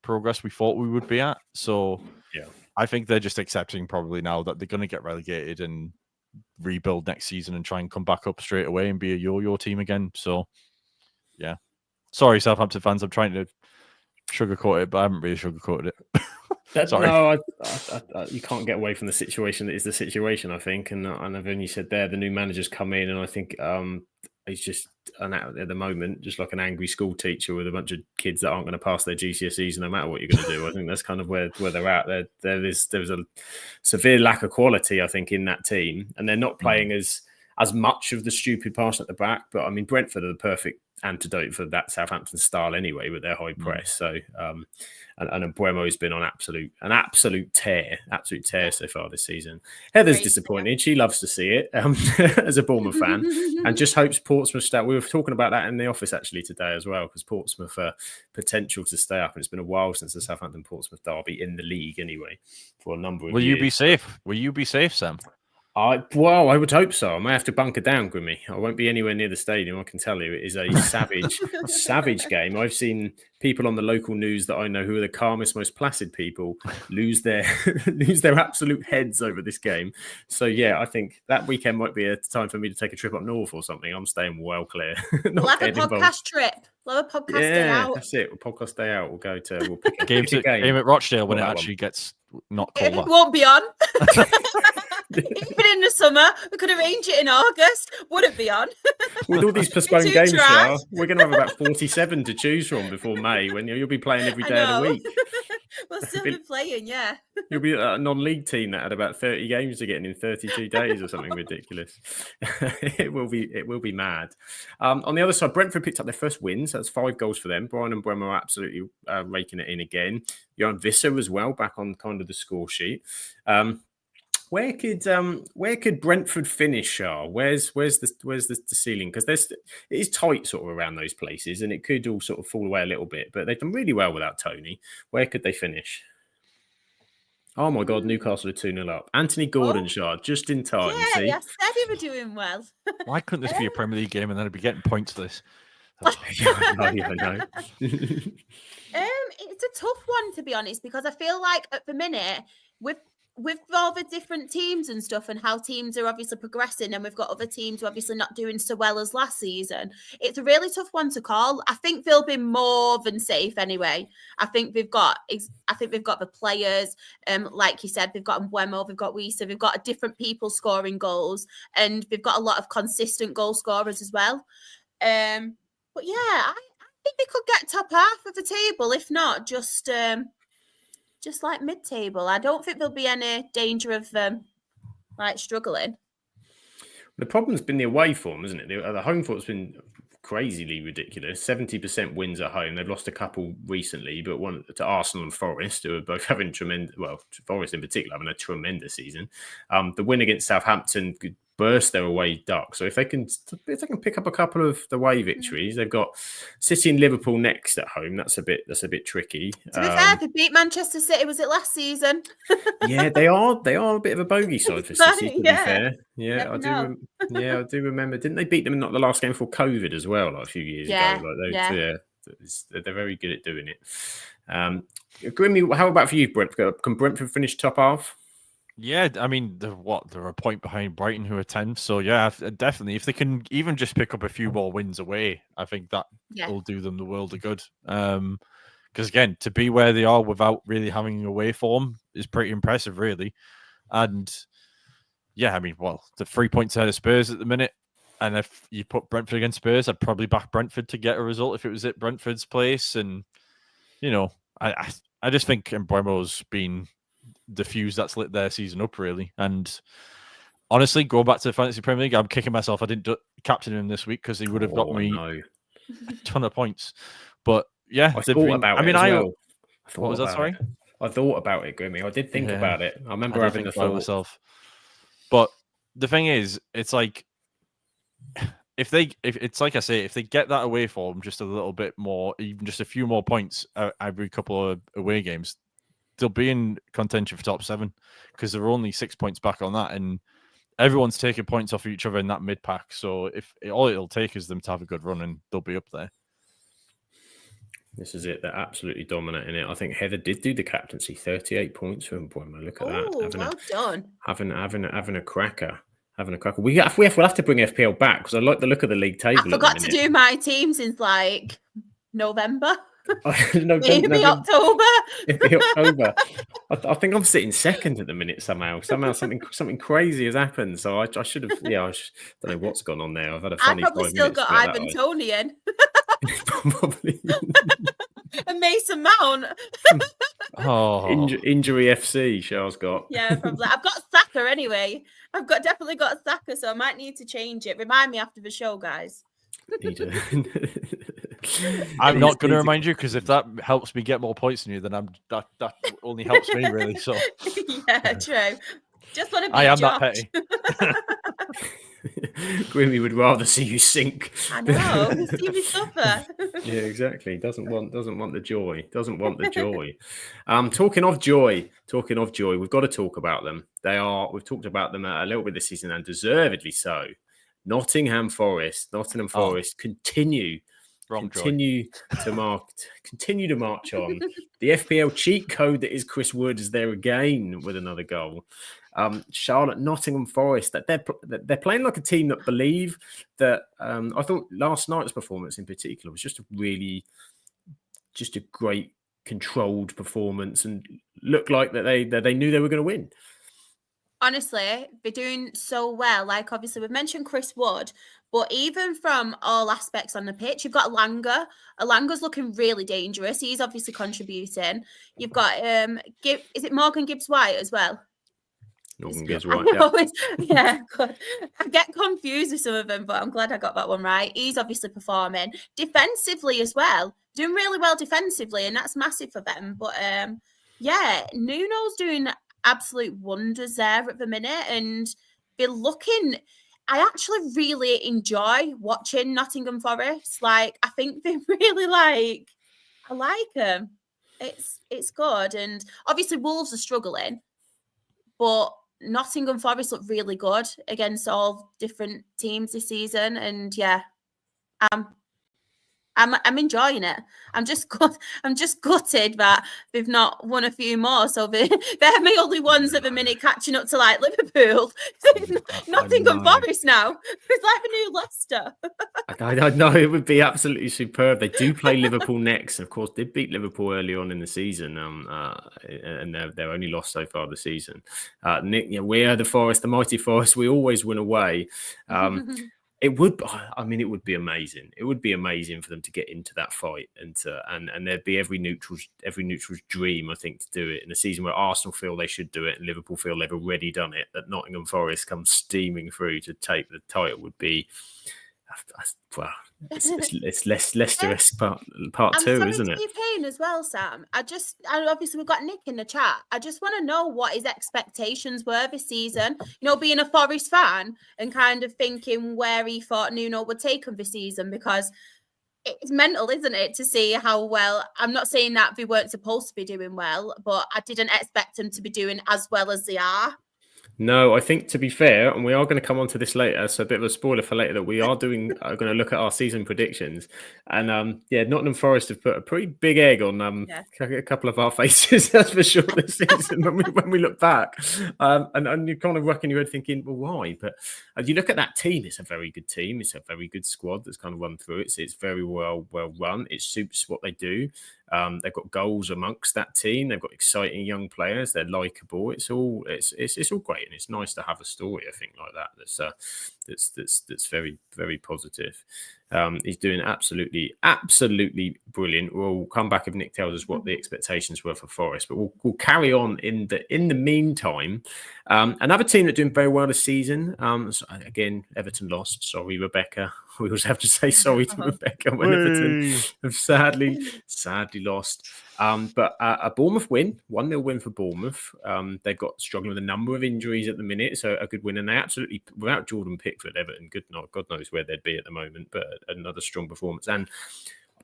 progress we thought we would be at. So yeah, I think they're just accepting probably now that they're going to get relegated and rebuild next season and try and come back up straight away and be a yo-yo team again. So yeah, sorry Southampton fans, I'm trying to sugarcoat it, but I haven't really sugarcoated it. Sorry. No, you can't get away from the situation that is the situation, I think. And I've only said there, the new manager's come in, and I think he's just at the moment, just like an angry school teacher with a bunch of kids that aren't going to pass their GCSEs no matter what you're going to do. I think that's kind of where they're at. There's a severe lack of quality, I think, in that team, and they're not playing as much of the stupid pass at the back. But I mean, Brentford are the perfect antidote for that Southampton style anyway, with their high press. So and Mbeumo's been on an absolute tear so far this season. Heather's disappointed. She loves to see it as a Bournemouth fan, and just hopes Portsmouth stay. We were talking about that in the office actually today as well, because Portsmouth are potential to stay up, and it's been a while since the Southampton Portsmouth derby in the league anyway, for a number of years. Will you be safe? Will you be safe, Sam? I would hope so. I may have to bunker down, Grimmy. I won't be anywhere near the stadium, I can tell you. It is a savage game. I've seen people on the local news that I know who are the calmest, most placid people lose their absolute heads over this game. So yeah, I think that weekend might be a time for me to take a trip up north or something. I'm staying well clear. We'll have a podcast trip. We'll have a podcast day out. That's it. We'll podcast day out. We'll pick a game at Rochdale when it actually gets not cold. It won't be on. Even in the summer, we could arrange it in August. Wouldn't be on. With all these postponed games, we're going to have about 47 to choose from before May, when you'll be playing every day of the week. We'll still be playing, yeah. You'll be a non-league team that had about 30 games to get in 32 days or something ridiculous. It will be mad. On the other side, Brentford picked up their first win, so that's 5 goals for them. Brian and Mbeumo are absolutely raking it in again. Johan Visser as well, back on kind of the score sheet. Where could Brentford finish, Char? Where's the ceiling? Because it is tight sort of around those places, and it could all sort of fall away a little bit. But they've done really well without Tony. Where could they finish? Oh my God, Newcastle are 2-0 up. Anthony Gordon, Char, just in time. Yeah, see? I said he were doing well. Why couldn't this be a Premier League game and then I'd be getting points for this? I know. It's a tough one, to be honest, because I feel like at the minute with all the different teams and stuff, and how teams are obviously progressing, and we've got other teams who are obviously not doing so well as last season, it's a really tough one to call. I think they'll be more than safe anyway. I think we've got the players, like you said, we've got Mbeumo, we've got Wissa, we've got different people scoring goals, and we've got a lot of consistent goal scorers as well. But yeah, I think they could get top half of the table, if not just just like mid-table. I don't think there'll be any danger of them like struggling. The problem's been the away form, isn't it? The home form's been crazily ridiculous. 70% wins at home. They've lost a couple recently, but one to Arsenal and Forest, who are both having tremendous. Well, Forest in particular having a tremendous season. The win against Southampton could burst their away duck. So if they can pick up a couple of the away victories, they've got City and Liverpool next at home. That's a bit tricky. To be fair, they beat Manchester City. Was it last season? Yeah, they are a bit of a bogey side for City. To be fair, yeah, I do remember. Didn't they beat them in not the last game for COVID as well, like a few years ago? They're very good at doing it. Grimmy, how about for you, Brentford? Can Brentford finish top half? Yeah, I mean, they're a point behind Brighton, who are 10th. So yeah, definitely, if they can even just pick up a few more wins away, I think that will do them the world of good. Because again, to be where they are without really having away form is pretty impressive, really. And yeah, I mean, well, the 3 points ahead of Spurs at the minute. And if you put Brentford against Spurs, I'd probably back Brentford to get a result if it was at Brentford's place. And, you know, I just think Mbeumo's been the fuse that's lit their season up, really. And honestly, going back to the Fantasy Premier League, I'm kicking myself I didn't captain him this week because he would have got me a ton of points. But yeah, I thought about it. What was that? Sorry, I thought about it, Grimmy. I did think about it. I remember having the thought myself. But the thing is, it's like if it's like I say, if they get that away form just a little bit more, even just a few more points every couple of away games, they'll be in contention for top 7 because they're only 6 points back on that, and everyone's taking points off each other in that mid pack. So all it'll take is them to have a good run, and they'll be up there. This is it. They're absolutely dominating it. I think Heather did do the captaincy. 38 points for Mbeumo. Look at that. Well done. Having a cracker. We'll have to bring FPL back because I like the look of the league table. I forgot to do my team since like November. Maybe October. I think I'm sitting second at the minute somehow. Something crazy has happened. So I should have. I don't know what's gone on there. I've had a funny. I probably still got Ivan Toney in. Probably. And Mason Mount. Injury FC. Char's got. Yeah, probably. I've got Saka anyway. Definitely got Saka, so I might need to change it. Remind me after the show, guys. I'm not going to remind you because if that helps me get more points than you, then that only helps me really. So yeah, true. Just want to be I am Josh. that petty. Grimmy would rather see you sink. I know. See me suffer. Yeah, exactly. Doesn't want the joy. Doesn't want the joy. Talking of joy, we've got to talk about them. We've talked about them a little bit this season, and deservedly so. Nottingham Forest continue to march on. The FPL cheat code that is Chris Wood is there again with another goal. Charlotte, Nottingham Forest, that they're playing like a team that believe that. I thought last night's performance in particular was just a great controlled performance and looked like that they knew they were going to win. Honestly, they're doing so well. Like, obviously, we've mentioned Chris Wood, but even from all aspects on the pitch, you've got Elanga. Elanga's looking really dangerous. He's obviously contributing. You've got, is it Morgan Gibbs-White as well? Morgan Gibbs-White, yeah. Good. I get confused with some of them, but I'm glad I got that one right. He's obviously performing. Defensively as well. Doing really well defensively, and that's massive for them. But, Nuno's doing absolute wonders there at the minute, and they're looking. I actually really enjoy watching Nottingham Forest. Like, I think they really I like them. It's good, and obviously Wolves are struggling, but Nottingham Forest look really good against all different teams this season, and yeah, I'm enjoying it. I'm just gutted that they've not won a few more. So they're my only ones at the minute catching up to like Liverpool. Nottingham Forest now. It's like a new Leicester. I know it would be absolutely superb. They do play Liverpool next. Of course, did beat Liverpool early on in the season, and they're only lost so far this season. Nick, we are the Forest, the mighty Forest. We always win away. It would. I mean, it would be amazing. It would be amazing for them to get into that fight, and there'd be every neutral's dream, I think, to do it in a season where Arsenal feel they should do it and Liverpool feel they've already done it. That Nottingham Forest comes steaming through to take the title would be. Well, it's Leicester-esque part two, isn't it? I'm sorry to be a pain as well, Sam. I obviously we've got Nick in the chat. I just want to know what his expectations were this season. You know, being a Forest fan and kind of thinking where he thought Nuno would take him this season, because it's mental, isn't it, to see how well. I'm not saying that they weren't supposed to be doing well, but I didn't expect them to be doing as well as they are. No, I think, to be fair, and we are going to come on to this later, so a bit of a spoiler for later, that we are going to look at our season predictions. And Nottingham Forest have put a pretty big egg on a couple of our faces, that's for sure, this season when we look back. And you kind of reckon your head thinking, well, why? But you look at that team, it's a very good team. It's a very good squad that's kind of run through it. It's very well run. It suits what they do. They've got goals amongst that team. They've got exciting young players. They're likable. It's all great, and it's nice to have a story, I think, like that. That's very, very positive. He's doing absolutely brilliant. We'll come back if Nick tells us what the expectations were for Forest, but we'll carry on in the meantime. Another team that's doing very well this season. So again, Everton lost. Sorry, Rebecca. We always have to say sorry to Rebecca when Everton have sadly lost. But a Bournemouth win, 1-0 win for Bournemouth. They've got struggling with a number of injuries at the minute, so a good win. And they absolutely, without Jordan Pickford, Everton, God knows where they'd be at the moment, but another strong performance. And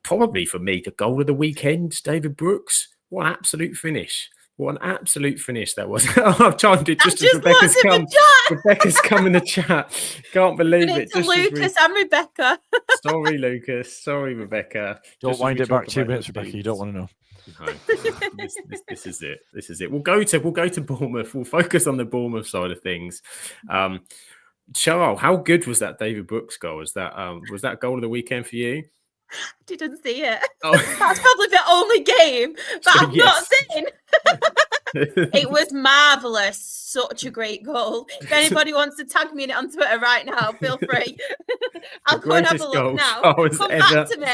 probably for me, the goal of the weekend, David Brooks. What an absolute finish. What an absolute finish that was. I've chimed it just as Rebecca's come in the chat. Can't believe it. Just Lucas and Rebecca. Sorry, Lucas. Sorry, Rebecca. Don't wind it back 2 minutes, Rebecca. You don't want to know. No, this is it. This is it. We'll go to Bournemouth. We'll focus on the Bournemouth side of things. Charles, how good was that David Brooks goal? Was that goal of the weekend for you? Didn't see it. Oh. That's probably the only game that I've not seen. It was marvellous. Such a great goal. If anybody wants to tag me in it on Twitter right now, feel free. I'll go and have a look now. Come back to me.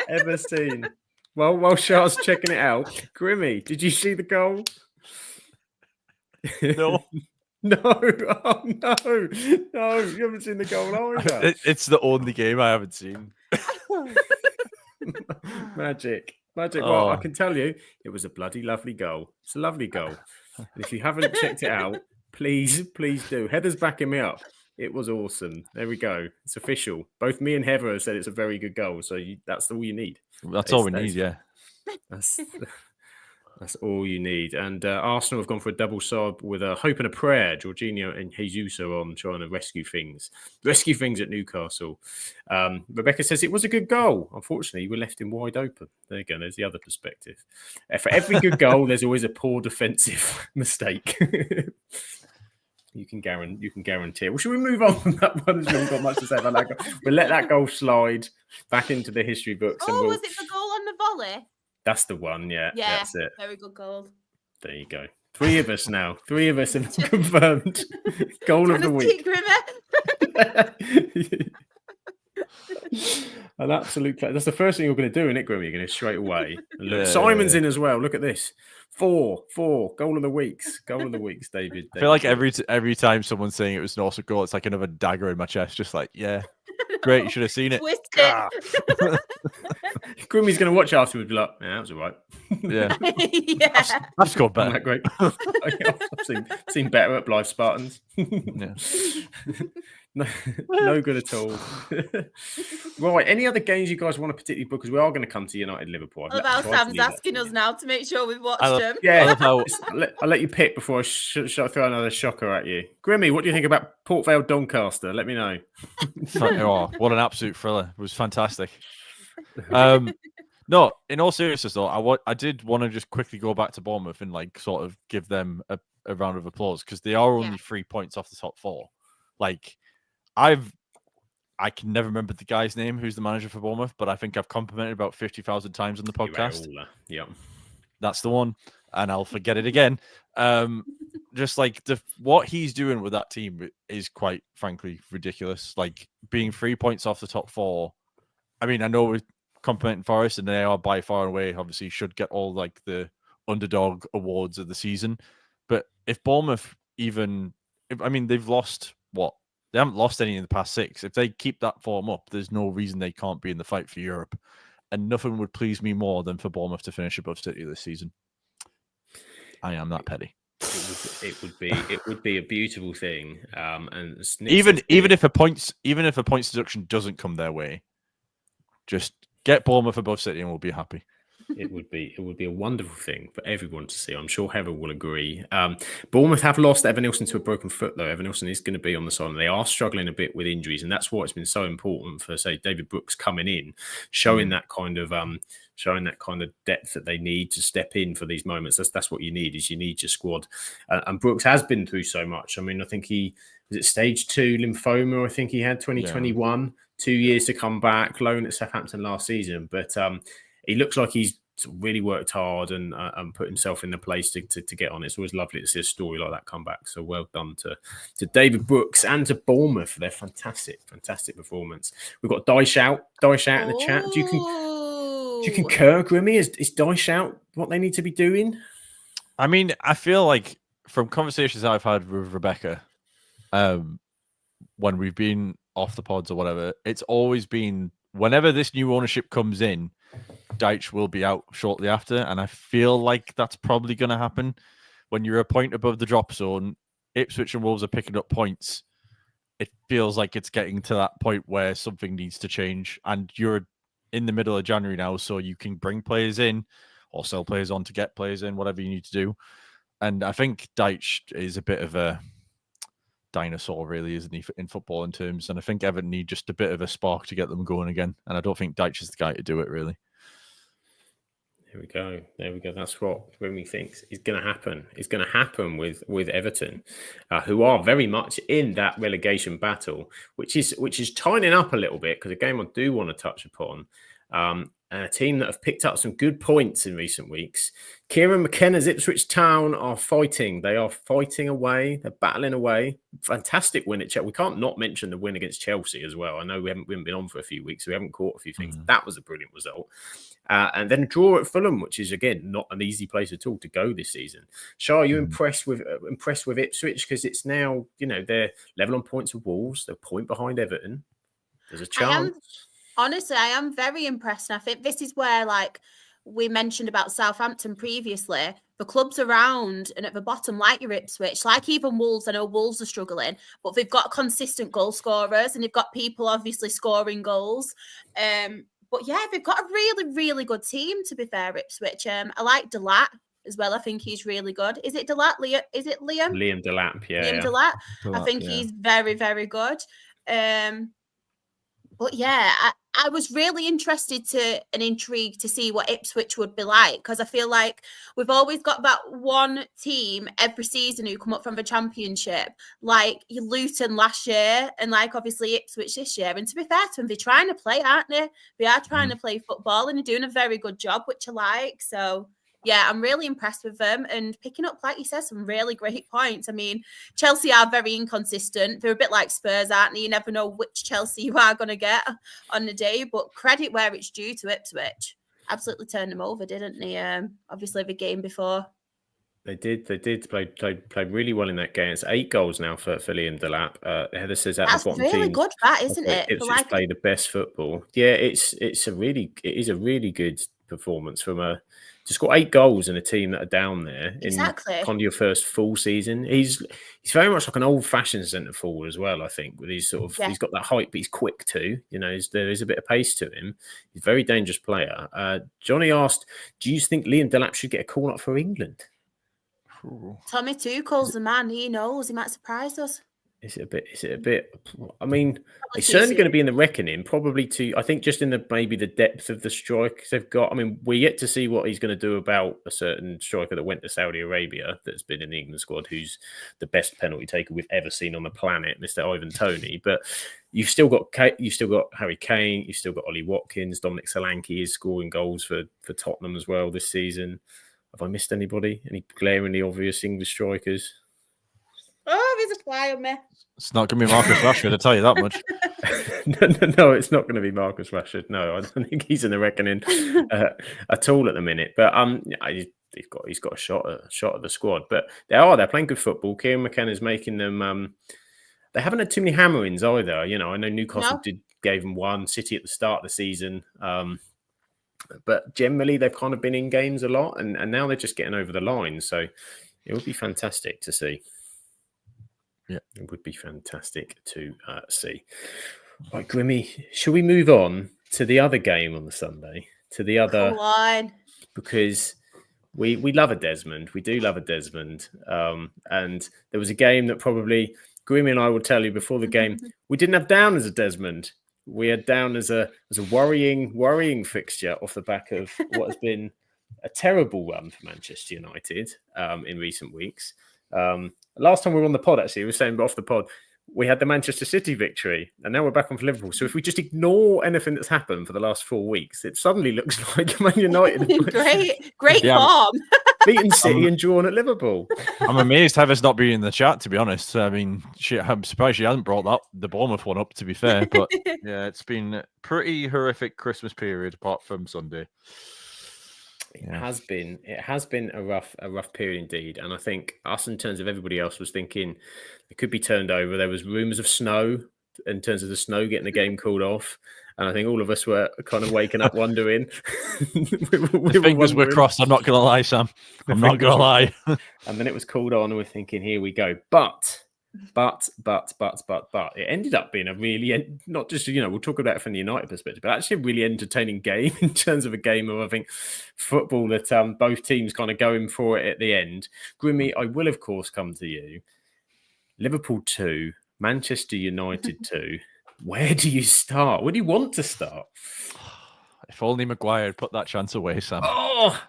Ever seen. Well, while Charles checking it out, Grimmy, did you see the goal? No. No, oh no, you haven't seen the goal either. It's the only game I haven't seen. Magic. Well, I can tell you, it was a bloody lovely goal. It's a lovely goal. And if you haven't checked it out, please do. Heather's backing me up. It was awesome. There we go. It's official. Both me and Heather have said it's a very good goal. So that's all you need. That's all we need, yeah. That's all you need. And Arsenal have gone for a double sub with a hope and a prayer. Jorginho and Jesus are on trying to rescue things at Newcastle. Rebecca says it was a good goal. Unfortunately, we left him wide open. There you go. There's the other perspective. For every good goal, there's always a poor defensive mistake. You can guarantee. Well, should we move on from that one? We haven't got much to say about that goal. We'll let that goal slide back into the history books. Was it the goal on the volley? That's the one, yeah. That's it. Very good goal. There you go. 3 of us now. 3 of us have confirmed goal of the week. An absolute play. That's the first thing you're going to do, isn't it, Grimmy? You're going to straight away. And look, Simon's in as well. Look at this. 4 goal of the weeks. Goal of the weeks, David. I feel like every time someone's saying it was an awesome goal, it's like another dagger in my chest. Just like, yeah, great. You should have seen it. Grimmy's going to watch afterwards. Be like, yeah, that was all right. Yeah, I've scored better. That great. I've seen better at Blythe Spartans. Yeah. No good at all. Right, any other games you guys want to particularly book? Because we are going to come to United Liverpool. Sam's asking us now to make sure we've watched them. Yeah, I'll let you pick before I throw another shocker at you. Grimmy, what do you think about Port Vale Doncaster? Let me know. Oh, what an absolute thriller. It was fantastic. No, in all seriousness though, I did want to just quickly go back to Bournemouth and like sort of give them a round of applause because they are only 3 points off the top 4. Like, I can never remember the guy's name who's the manager for Bournemouth, but I think I've complimented about 50,000 times on the podcast. Yeah. that's the one, and I'll forget it again. Just like what he's doing with that team is quite frankly ridiculous. Like being 3 points off the top 4. I mean, I know we're complimenting Forest, and they are by far and away obviously should get all like the underdog awards of the season. But if Bournemouth they've lost what? They haven't lost any in the past 6. If they keep that form up, there's no reason they can't be in the fight for Europe. And nothing would please me more than for Bournemouth to finish above City this season. I am that petty. It would be a beautiful thing. And even if a points deduction doesn't come their way, just get Bournemouth above City and we'll be happy. It would be a wonderful thing for everyone to see. I'm sure Heather will agree. Bournemouth have lost Evan Nilsson to a broken foot, though. Evan Nilsson is going to be on the side. They are struggling a bit with injuries, and that's why it's been so important for, say, David Brooks coming in, showing that kind of depth that they need to step in for these moments. That's what you need. Is you need your squad. And Brooks has been through so much. I mean, I think he was at stage 2 lymphoma. I think he had 2021, 2 years to come back. Loan at Southampton last season, but he looks like he's really worked hard and put himself in the place to get on. It's always lovely to see a story like that come back. So well done to David Brooks and to Bournemouth for their fantastic performance. We've got Dice out in the chat. Do you concur, Grimmy? Is Dice out what they need to be doing? I mean, I feel like from conversations I've had with Rebecca, when we've been off the pods or whatever, it's always been whenever this new ownership comes in, Deitch will be out shortly after, and I feel like that's probably going to happen. When you're a point above the drop zone, Ipswich and Wolves are picking up points. It feels like it's getting to that point where something needs to change, and you're in the middle of January now, so you can bring players in or sell players on to get players in, whatever you need to do. And I think Deitch is a bit of a dinosaur, really, isn't he, in football in terms? And I think Everton need just a bit of a spark to get them going again, and I don't think Deitch is the guy to do it, really. There we go. That's what Grimmy thinks is going to happen. It's going to happen with Everton, who are very much in that relegation battle, which is tightening up a little bit, because a game I do want to touch upon. And a team that have picked up some good points in recent weeks. Kieran McKenna's Ipswich Town are fighting. They are fighting away. They're battling away. Fantastic win at Chelsea. We can't not mention the win against Chelsea as well. I know we haven't been on for a few weeks, so we haven't caught a few things. That was a brilliant result. And then a draw at Fulham, which is, again, not an easy place at all to go this season. Shah, are you impressed with Ipswich? Because it's now, they're level on points with Wolves. They're a point behind Everton. There's a chance. Honestly, I am very impressed. And I think this is where, like we mentioned about Southampton previously, the clubs around and at the bottom, like your Ipswich, like even Wolves, I know Wolves are struggling, but they've got consistent goal scorers and they've got people obviously scoring goals. But yeah, they've got a really, really good team, to be fair, Ipswich. I like Delat as well. I think he's really good. Is it Delat? Is it Liam? Liam Delap, yeah. Liam Delat. I think he's very, very good. But yeah, I was really interested and intrigued to see what Ipswich would be like, because I feel like we've always got that one team every season who come up from the Championship, like Luton last year and like obviously Ipswich this year. And to be fair to them, they're trying to play, aren't they? They are trying to play football and they're doing a very good job, which I like. So yeah, I'm really impressed with them and picking up, like you said, some really great points. I mean, Chelsea are very inconsistent. They're a bit like Spurs, aren't they? You never know which Chelsea you are going to get on the day, but credit where it's due to Ipswich. Absolutely turned them over, didn't they? Obviously, the game before. They did play really well in that game. It's 8 goals now for Liam Delap. Heather says that's the bottom really team, good, that isn't it? Ipswich play the best football. Yeah, it is a really good performance from to score 8 goals in a team that are down there in kind of your first full season. He's very much like an old-fashioned centre forward as well, I think, with his sort of he's got that height, but he's quick too. There is a bit of pace to him. He's a very dangerous player. Johnny asked, do you think Liam Delap should get a call up for England? Tommy Tuchel's the man. He knows. He might surprise us. Is it a bit? I mean, he's certainly going to be in the reckoning. Probably I think just in maybe the depth of the strikers they've got. I mean, we're yet to see what he's going to do about a certain striker that went to Saudi Arabia that's been in the England squad, who's the best penalty taker we've ever seen on the planet, Mr. Ivan Toney. But you've still got Harry Kane, you've still got Ollie Watkins, Dominic Solanke is scoring goals for Tottenham as well this season. Have I missed anybody? Any glaringly obvious English strikers? Oh, there's a fly on me. It's not going to be Marcus Rashford, I tell you that much. No, it's not going to be Marcus Rashford. No, I don't think he's in the reckoning at all at the minute. But he's got a shot at the squad. But they're playing good football. Kieran McKenna's making them. They haven't had too many hammerings either. You know, I know Newcastle gave them one. City at the start of the season. But generally, they've kind of been in games a lot, and now they're just getting over the line. So it would be fantastic to see. Yeah, it would be fantastic to see. Right, Grimmy, shall we move on to the other game on the Sunday? To the other, come on, because we love a Desmond. We do love a Desmond. And there was a game that probably Grimmy and I will tell you before the game. We didn't have down as a Desmond. We had down as a worrying fixture off the back of what has been a terrible run for Manchester United in recent weeks. Last time we were on the pod, actually, we were saying off the pod, we had the Manchester City victory, and now we're back on for Liverpool. So if we just ignore anything that's happened for the last 4 weeks, it suddenly looks like Man United great form. Beating City and drawn at Liverpool. I'm amazed Heather's not been in the chat, to be honest. I mean, I'm surprised she hasn't brought the Bournemouth one up, to be fair. But yeah, it's been a pretty horrific Christmas period, apart from Sunday. It has been a rough period indeed. And I think us, in terms of everybody else, was thinking it could be turned over. There was rumours of snow, in terms of the snow getting the game called off. And I think all of us were kind of waking up wondering. The fingers were crossed. I'm not going to lie, Sam. I'm not going to lie. And then it was called on, and we're thinking, here we go. But it ended up being a really, not just, we'll talk about it from the United perspective, but actually a really entertaining game in terms of a game of, I think, football that both teams kind of going for it at the end. Grimmy, I will, of course, come to you. Liverpool 2, Manchester United 2. Where do you start? Where do you want to start? If only Maguire had put that chance away, Sam. Oh,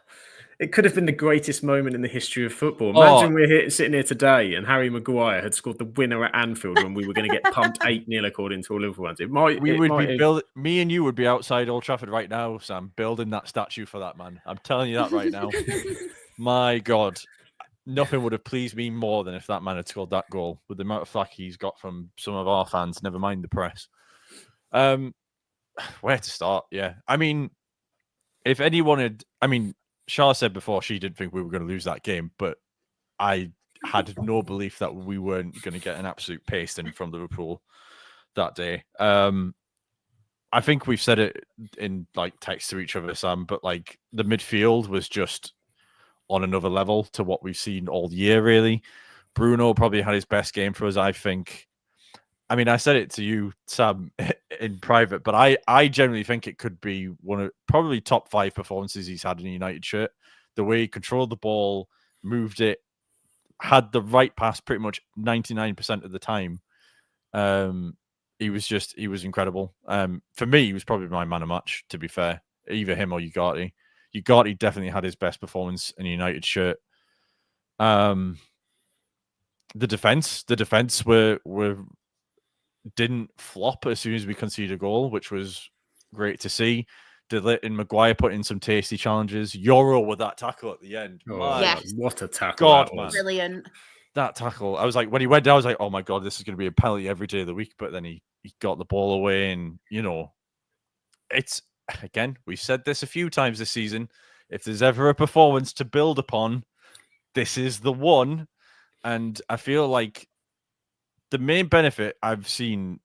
it could have been the greatest moment in the history of football. Imagine we're sitting here today and Harry Maguire had scored the winner at Anfield when we were going to get pumped 8-0 according to all Liverpool fans. Me and you would be outside Old Trafford right now, Sam, building that statue for that man. I'm telling you that right now. My God. Nothing would have pleased me more than if that man had scored that goal with the amount of flack he's got from some of our fans, never mind the press. Where to start? Yeah. I mean, if anyone had... I mean, Char said before she didn't think we were going to lose that game, but I had no belief that we weren't going to get an absolute pasting from Liverpool that day. I think we've said it in like text to each other, Sam, but like the midfield was just on another level to what we've seen all year, really. Bruno probably had his best game for us, I think. I mean, I said it to you, Sam, in private, but I generally think it could be one of probably top 5 performances he's had in a United shirt. The way he controlled the ball, moved it, had the right pass pretty much 99% of the time. He was incredible. For me, he was probably my man of match, to be fair. Either him or Ugarte. Ugarte definitely had his best performance in a United shirt. The defense were didn't flop as soon as we conceded a goal, which was great to see. Delit and Maguire put in some tasty challenges. Euro with that tackle at the end. Yes. What a tackle. God, man. Brilliant. That tackle. I was like, when he went down, I was like, oh my God, this is going to be a penalty every day of the week. But then he got the ball away, and, it's, again, we've said this a few times this season. If there's ever a performance to build upon, this is the one. And I feel like the main benefit I've seen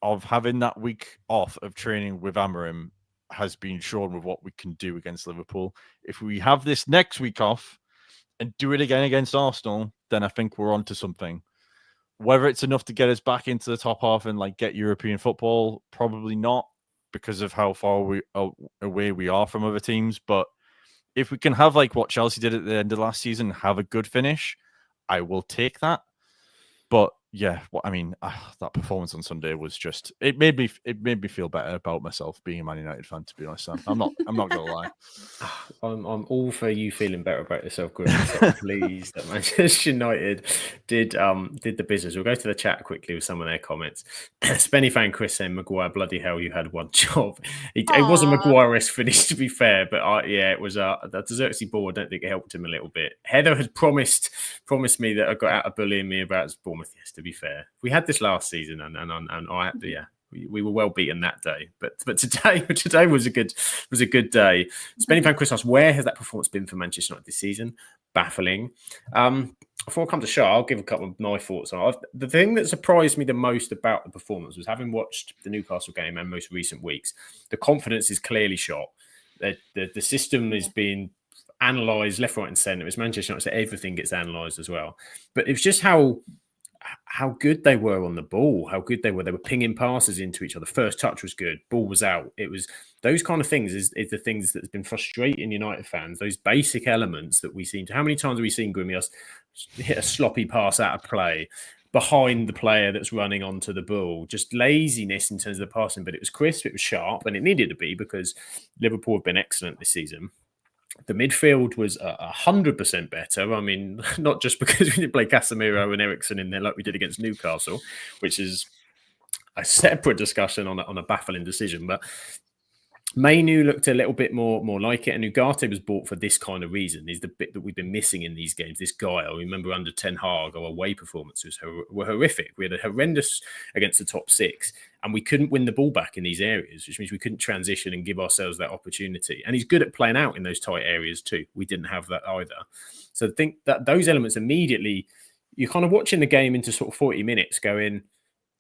of having that week off of training with Amorim has been shown with what we can do against Liverpool. If we have this next week off and do it again against Arsenal, then I think we're onto something. Whether it's enough to get us back into the top half and like get European football, probably not, because of how far away we are from other teams. But if we can have like what Chelsea did at the end of last season, have a good finish, I will take that. But yeah, I mean, that performance on Sunday was just it made me feel better about myself being a Man United fan. To be honest, Sam. I'm not gonna lie. I'm all for you feeling better about yourself, Grimmy. So pleased that Manchester United did the business. We'll go to the chat quickly with some of their comments. Spenny fan Chris saying, Maguire, bloody hell, you had one job. It was a Maguire-esque finish, to be fair, but it was that Xerxes ball. I don't think it helped him a little bit. Heather had promised me that I got out of bullying me about Bournemouth. Yes, to be fair, we had this last season, and I had to, yeah. We were well beaten that day, but today was a good day. Spenny fan Chris asked, where has that performance been for Manchester United this season? Baffling. Before I come to Char, I'll give a couple of my thoughts on it. The thing that surprised me the most about the performance was, having watched the Newcastle game and most recent weeks, the confidence is clearly shot. The system is being analysed left, right, and centre. It's Manchester United, so everything gets analysed as well. But it was just how good they were on the ball, how good they were. They were pinging passes into each other. First touch was good. Ball was out. It was those kind of things is the things that's been frustrating United fans, those basic elements that we seem to. How many times have we seen Grimmy hit a sloppy pass out of play behind the player that's running onto the ball? Just laziness in terms of the passing, but it was crisp, it was sharp, and it needed to be because Liverpool have been excellent this season. The midfield was 100% better. I mean, not just because we didn't play Casemiro and Eriksen in there like we did against Newcastle, which is a separate discussion on a baffling decision. But Mainu looked a little bit more like it, and Ugarte was bought for this kind of reason. Is the bit that we've been missing in these games. This guy, I remember under Ten Hag, our away performances were horrific. We had a horrendous against the top six, and we couldn't win the ball back in these areas, which means we couldn't transition and give ourselves that opportunity. And he's good at playing out in those tight areas too. We didn't have that either. So I think that those elements immediately, you're kind of watching the game into sort of 40 minutes going,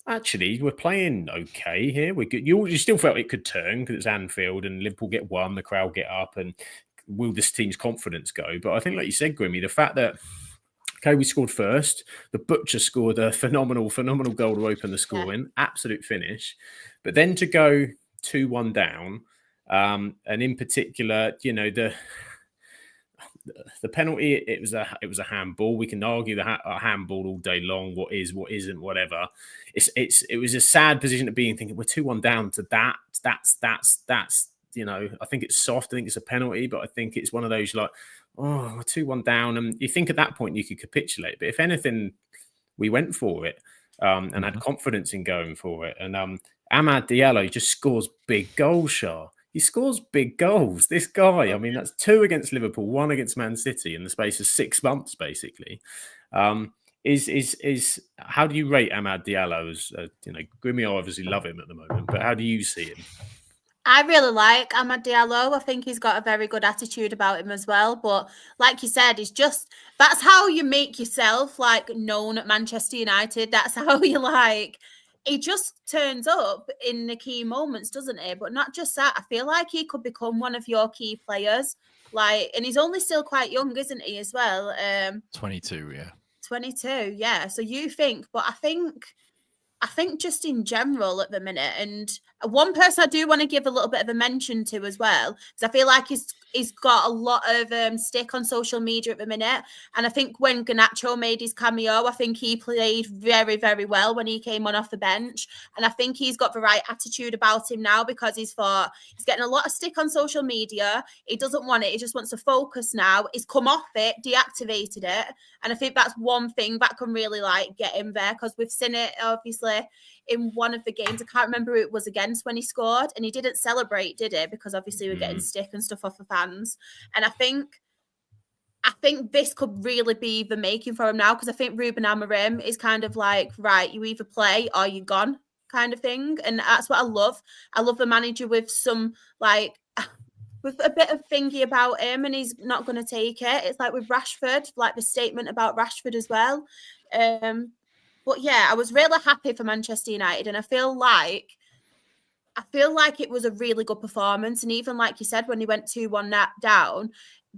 actually, we're playing okay here. We're good. You still felt it could turn because it's Anfield and Liverpool get one, the crowd get up, and will this team's confidence go? But I think, like you said, Grimmy, the fact that we scored first, the Butcher scored a phenomenal goal to open the scoring, absolute finish. But then to go 2-1 down, and in particular, the penalty, it was a handball. We can argue a handball all day long. What is, what isn't, whatever. It was a sad position to be in, thinking we're 2-1 down to that. That's I think it's soft. I think it's a penalty, but I think it's one of those like, oh, we're 2-1 down, and you think at that point you could capitulate. But if anything, we went for it and had confidence in going for it. And Amad Diallo just scores big goals, Char. He scores big goals. This guy, I mean, that's 2 against Liverpool, 1 against Man City in the space of 6 months, basically. Is how do you rate Amad Diallo? As Grimmy, I obviously love him at the moment, but how do you see him? I really like Amad Diallo. I think he's got a very good attitude about him as well. But like you said, that's how you make yourself known at Manchester United. That's how you he just turns up in the key moments, doesn't he? But not just that. I feel like he could become one of your key players. And he's only still quite young, isn't he, as well? 22, yeah. 22, yeah. So you think, but I think just in general at the minute, and one person I do want to give a little bit of a mention to as well, because I feel like he's got a lot of stick on social media at the minute. And I think when Garnacho made his cameo, I think he played very, very well when he came on off the bench. And I think he's got the right attitude about him now, because he's getting a lot of stick on social media. He doesn't want it. He just wants to focus now. He's come off it, deactivated it. And I think that's one thing that can really get him there, because we've seen it obviously in one of the games. I can't remember who it was against when he scored, and he didn't celebrate, did he? Because obviously we're getting stick and stuff off the fans. And I think this could really be the making for him now, because I think Ruben Amorim is kind of right, you either play or you're gone kind of thing. And that's what I love. I love the manager with some with a bit of thingy about him, and he's not going to take it. It's like with Rashford, the statement about Rashford as well. But yeah, I was really happy for Manchester United, and I feel like it was a really good performance. And even like you said, when he went 2-1 down,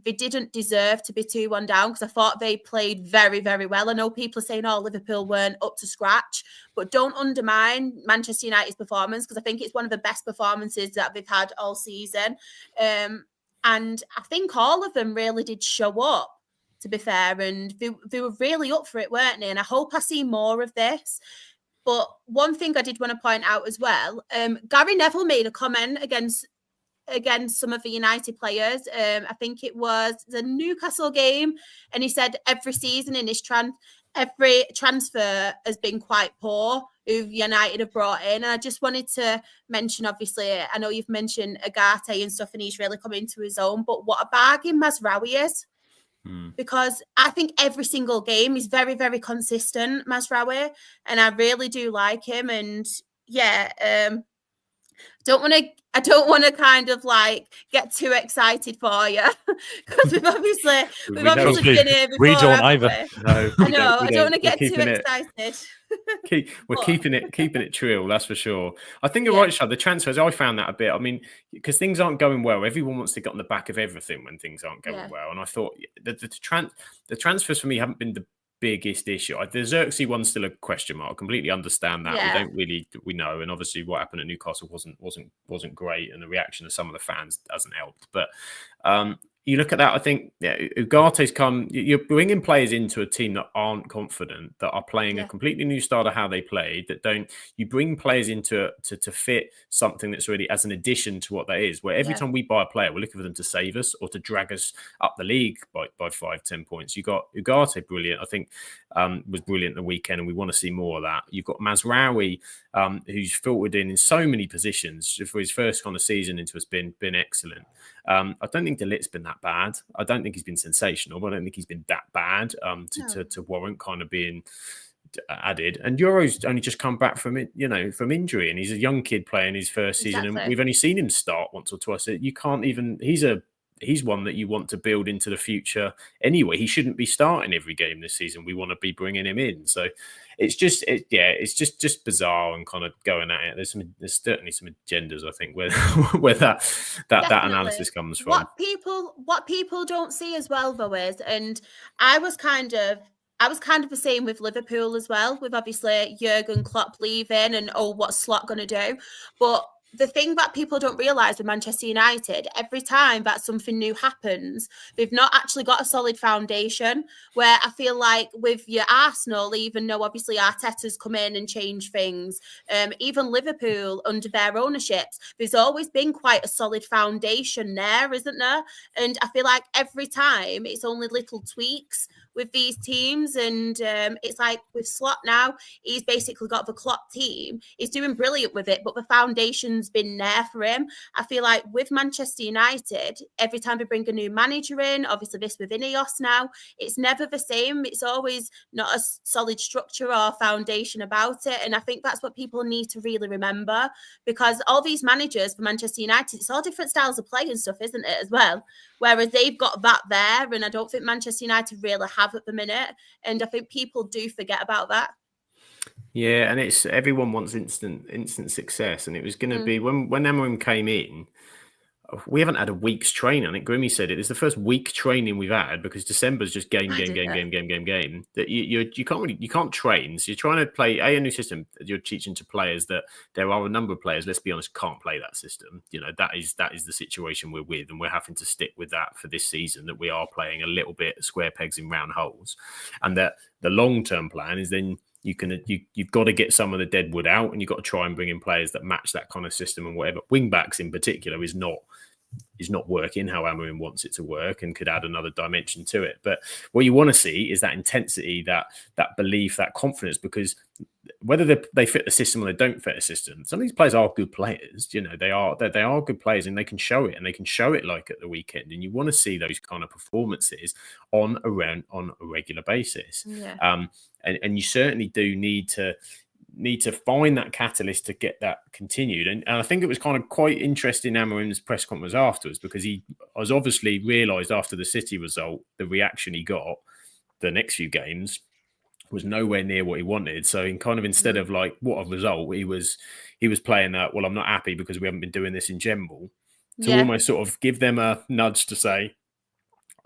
they didn't deserve to be 2-1 down, because I thought they played very, very well. I know people are saying, Liverpool weren't up to scratch, but don't undermine Manchester United's performance, because I think it's one of the best performances that they've had all season. And I think all of them really did show up to be fair, and they were really up for it, weren't they? And I hope I see more of this. But one thing I did want to point out as well, Gary Neville made a comment against some of the United players. I think it was the Newcastle game, and he said every season in his every transfer has been quite poor who United have brought in. And I just wanted to mention, obviously, I know you've mentioned Agate and stuff, and he's really come into his own, but what a bargain Mazraoui is. Because I think every single game is very, very consistent, Mazraoui, and I really do like him. And yeah, I don't want to kind of like get too excited for you because we've obviously been here before. We don't either. No, I know. I don't want to get too excited. We're keeping it trill, that's for sure. I think you're right, Char. The transfers, I found that a bit. I mean, because things aren't going well, everyone wants to get on the back of everything when things aren't going well. And I thought the transfers for me haven't been the biggest issue. The Xerxes one's still a question mark. I completely understand that. We know, and obviously what happened at Newcastle wasn't great, and the reaction of some of the fans hasn't helped. But you look at that, I think Ugate's come. You're bringing players into a team that aren't confident, that are playing a completely new style of how they play. That don't. You bring players into to fit something that's really as an addition to what that is. Where every time we buy a player, we're looking for them to save us or to drag us up the league by 5-10 points. You got Ugarte, brilliant. I think was brilliant the weekend, and we want to see more of that. You've got Mazraoui, who's filtered in so many positions for his first kind of season into has been excellent. I don't think De Ligt's been that bad. I don't think he's been sensational, but I don't think he's been that bad to warrant kind of being added. And Euro's only just come back from it, from injury, and he's a young kid playing his first season, and we've only seen him start once or twice. You can't even. He's one that you want to build into the future anyway. He shouldn't be starting every game this season. We want to be bringing him in. So it's just bizarre and kind of going at it. There's certainly some agendas, I think, where that analysis comes from. What people don't see as well, though, is, and I was kind of the same with Liverpool as well, with obviously Jurgen Klopp leaving and what's Slot going to do, but the thing that people don't realise with Manchester United, every time that something new happens, they've not actually got a solid foundation, where I feel like with your Arsenal, even though obviously Arteta's come in and changed things, even Liverpool under their ownerships, there's always been quite a solid foundation there, isn't there? And I feel like every time it's only little tweaks with these teams, and it's like with Slot now, he's basically got the Klopp team. He's doing brilliant with it, but the foundation's been there for him. I feel like with Manchester United, every time we bring a new manager in, obviously this with Ineos now, it's never the same. It's always not a solid structure or foundation about it, and I think that's what people need to really remember, because all these managers for Manchester United, it's all different styles of play and stuff, isn't it, as well? Whereas they've got that there, and I don't think Manchester United really have at the minute. And I think people do forget about that. Yeah, and it's everyone wants instant success, and it was going to be when Amorim came in. We haven't had a week's training. I think Grimmy said it. It's the first week training we've had, because December's just game. That you can't train. So you're trying to play a new system. You're teaching to players that there are a number of players, let's be honest, can't play that system. That is the situation we're with, and we're having to stick with that for this season. That we are playing a little bit square pegs in round holes, and that the long term plan is then. You've got to get some of the dead wood out, and you've got to try and bring in players that match that kind of system and whatever. Wing backs in particular is not working how Amorim wants it to work, and could add another dimension to it. But what you want to see is that intensity, that belief, that confidence, because whether they fit the system or they don't fit the system, some of these players are good players. They are good players, and they can show it, like at the weekend. And you want to see those kind of performances on a regular basis. Yeah. And you certainly do need to find that catalyst to get that continued. And I think it was kind of quite interesting, Amorim's press conference afterwards, because he was obviously realised after the City result, the reaction he got the next few games was nowhere near what he wanted. So instead of like, what a result, he was playing that, well, I'm not happy because we haven't been doing this in general, to almost sort of give them a nudge to say,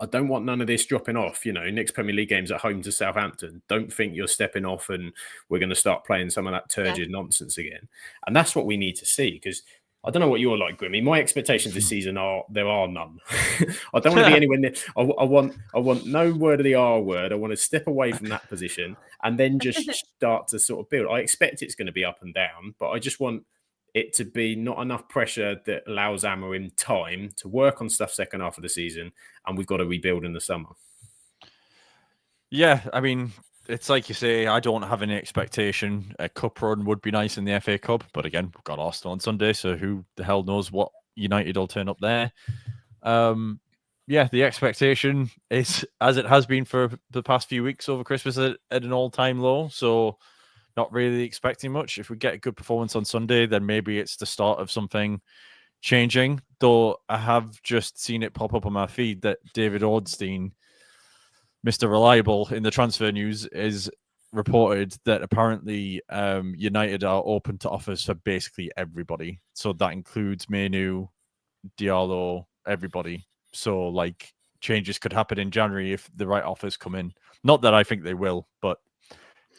I don't want none of this dropping off. Next Premier League game's at home to Southampton. Don't think you're stepping off and we're going to start playing some of that turgid nonsense again. And that's what we need to see, because I don't know what you're like, Grimmy. My expectations this season are none. I don't want to be anywhere near. I want no word of the R word. I want to step away from that position and then just start to sort of build. I expect it's going to be up and down, but I just want it to be not enough pressure that allows Amorim time to work on stuff second half of the season, and we've got to rebuild in the summer. Yeah, I mean, it's like you say, I don't have any expectation. A cup run would be nice in the FA Cup, but again, we've got Arsenal on Sunday, so who the hell knows what United will turn up there. Yeah, the expectation is, as it has been for the past few weeks over Christmas, at an all-time low, so not really expecting much. If we get a good performance on Sunday, then maybe it's the start of something changing, though I have just seen it pop up on my feed that David Ornstein, Mr. Reliable in the transfer news, is reported that apparently United are open to offers for basically everybody. So that includes Manu, Diallo, everybody. So like changes could happen in January if the right offers come in. Not that I think they will, but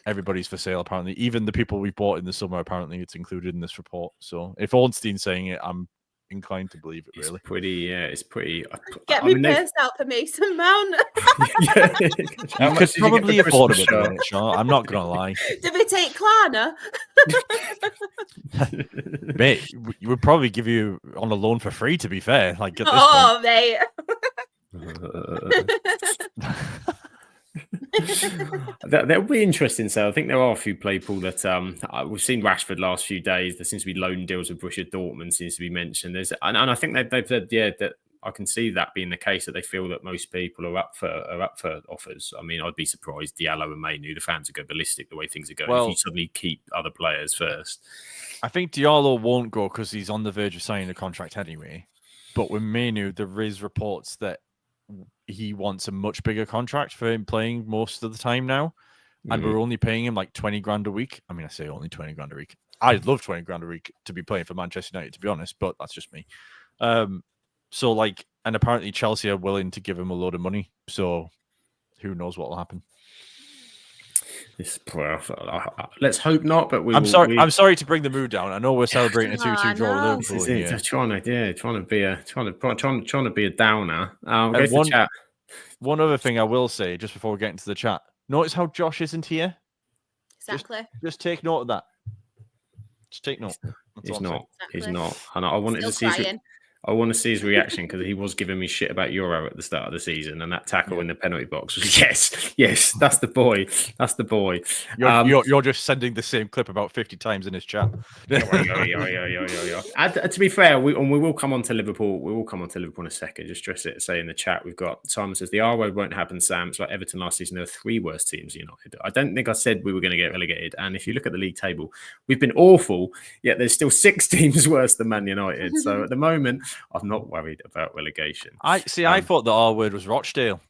everybody's for sale apparently. Even the people we bought in the summer, apparently it's included in this report. So if Ornstein's saying it, I'm inclined to believe it. Really, it's pretty. Get me purse out for Mason Mount. You could probably afford him at the minute, Char. I'm not gonna lie. Did we take Klarna? Mate, we would probably give you on a loan for free. To be fair, like at this point. Mate. That'll be interesting. So I think there are a few people that we've seen Rashford last few days. There seems to be loan deals with Borussia Dortmund seems to be mentioned. And I think they've said that I can see that being the case, that they feel that most people are up for offers. I mean, I'd be surprised. Diallo and Manu, the fans would go ballistic the way things are going. If you suddenly keep other players first, I think Diallo won't go because he's on the verge of signing a contract anyway. But with Manu, there is reports that he wants a much bigger contract for him playing most of the time now. And we're only paying him like 20 grand a week. I mean, I say only 20 grand a week. I'd love 20 grand a week to be playing for Manchester United, to be honest, but that's just me. So like, and apparently Chelsea are willing to give him a load of money. So who knows what will happen. Let's hope not. But I'm sorry to bring the mood down. I know we're celebrating a 2-2 draw with Liverpool. Trying to be a downer. Go to the chat. One other thing I will say just before we get into the chat. Notice how Josh isn't here. Exactly. Just take note of that. Just take note. He's not. And I wanted to see. I want to see his reaction because he was giving me shit about Euro at the start of the season, and that tackle in the penalty box was yes, that's the boy. That's the boy. You're just sending the same clip about 50 times in his chat. To be fair, we will come on to Liverpool. We will come on to Liverpool in a second. Just say in the chat, we've got Simon says the R word won't happen, Sam. It's like Everton last season. There were 3 worst teams United. I don't think I said we were going to get relegated. And if you look at the league table, we've been awful. Yet there's still 6 teams worse than Man United. So at the moment, I'm not worried about relegation. I thought the R word was Rochdale.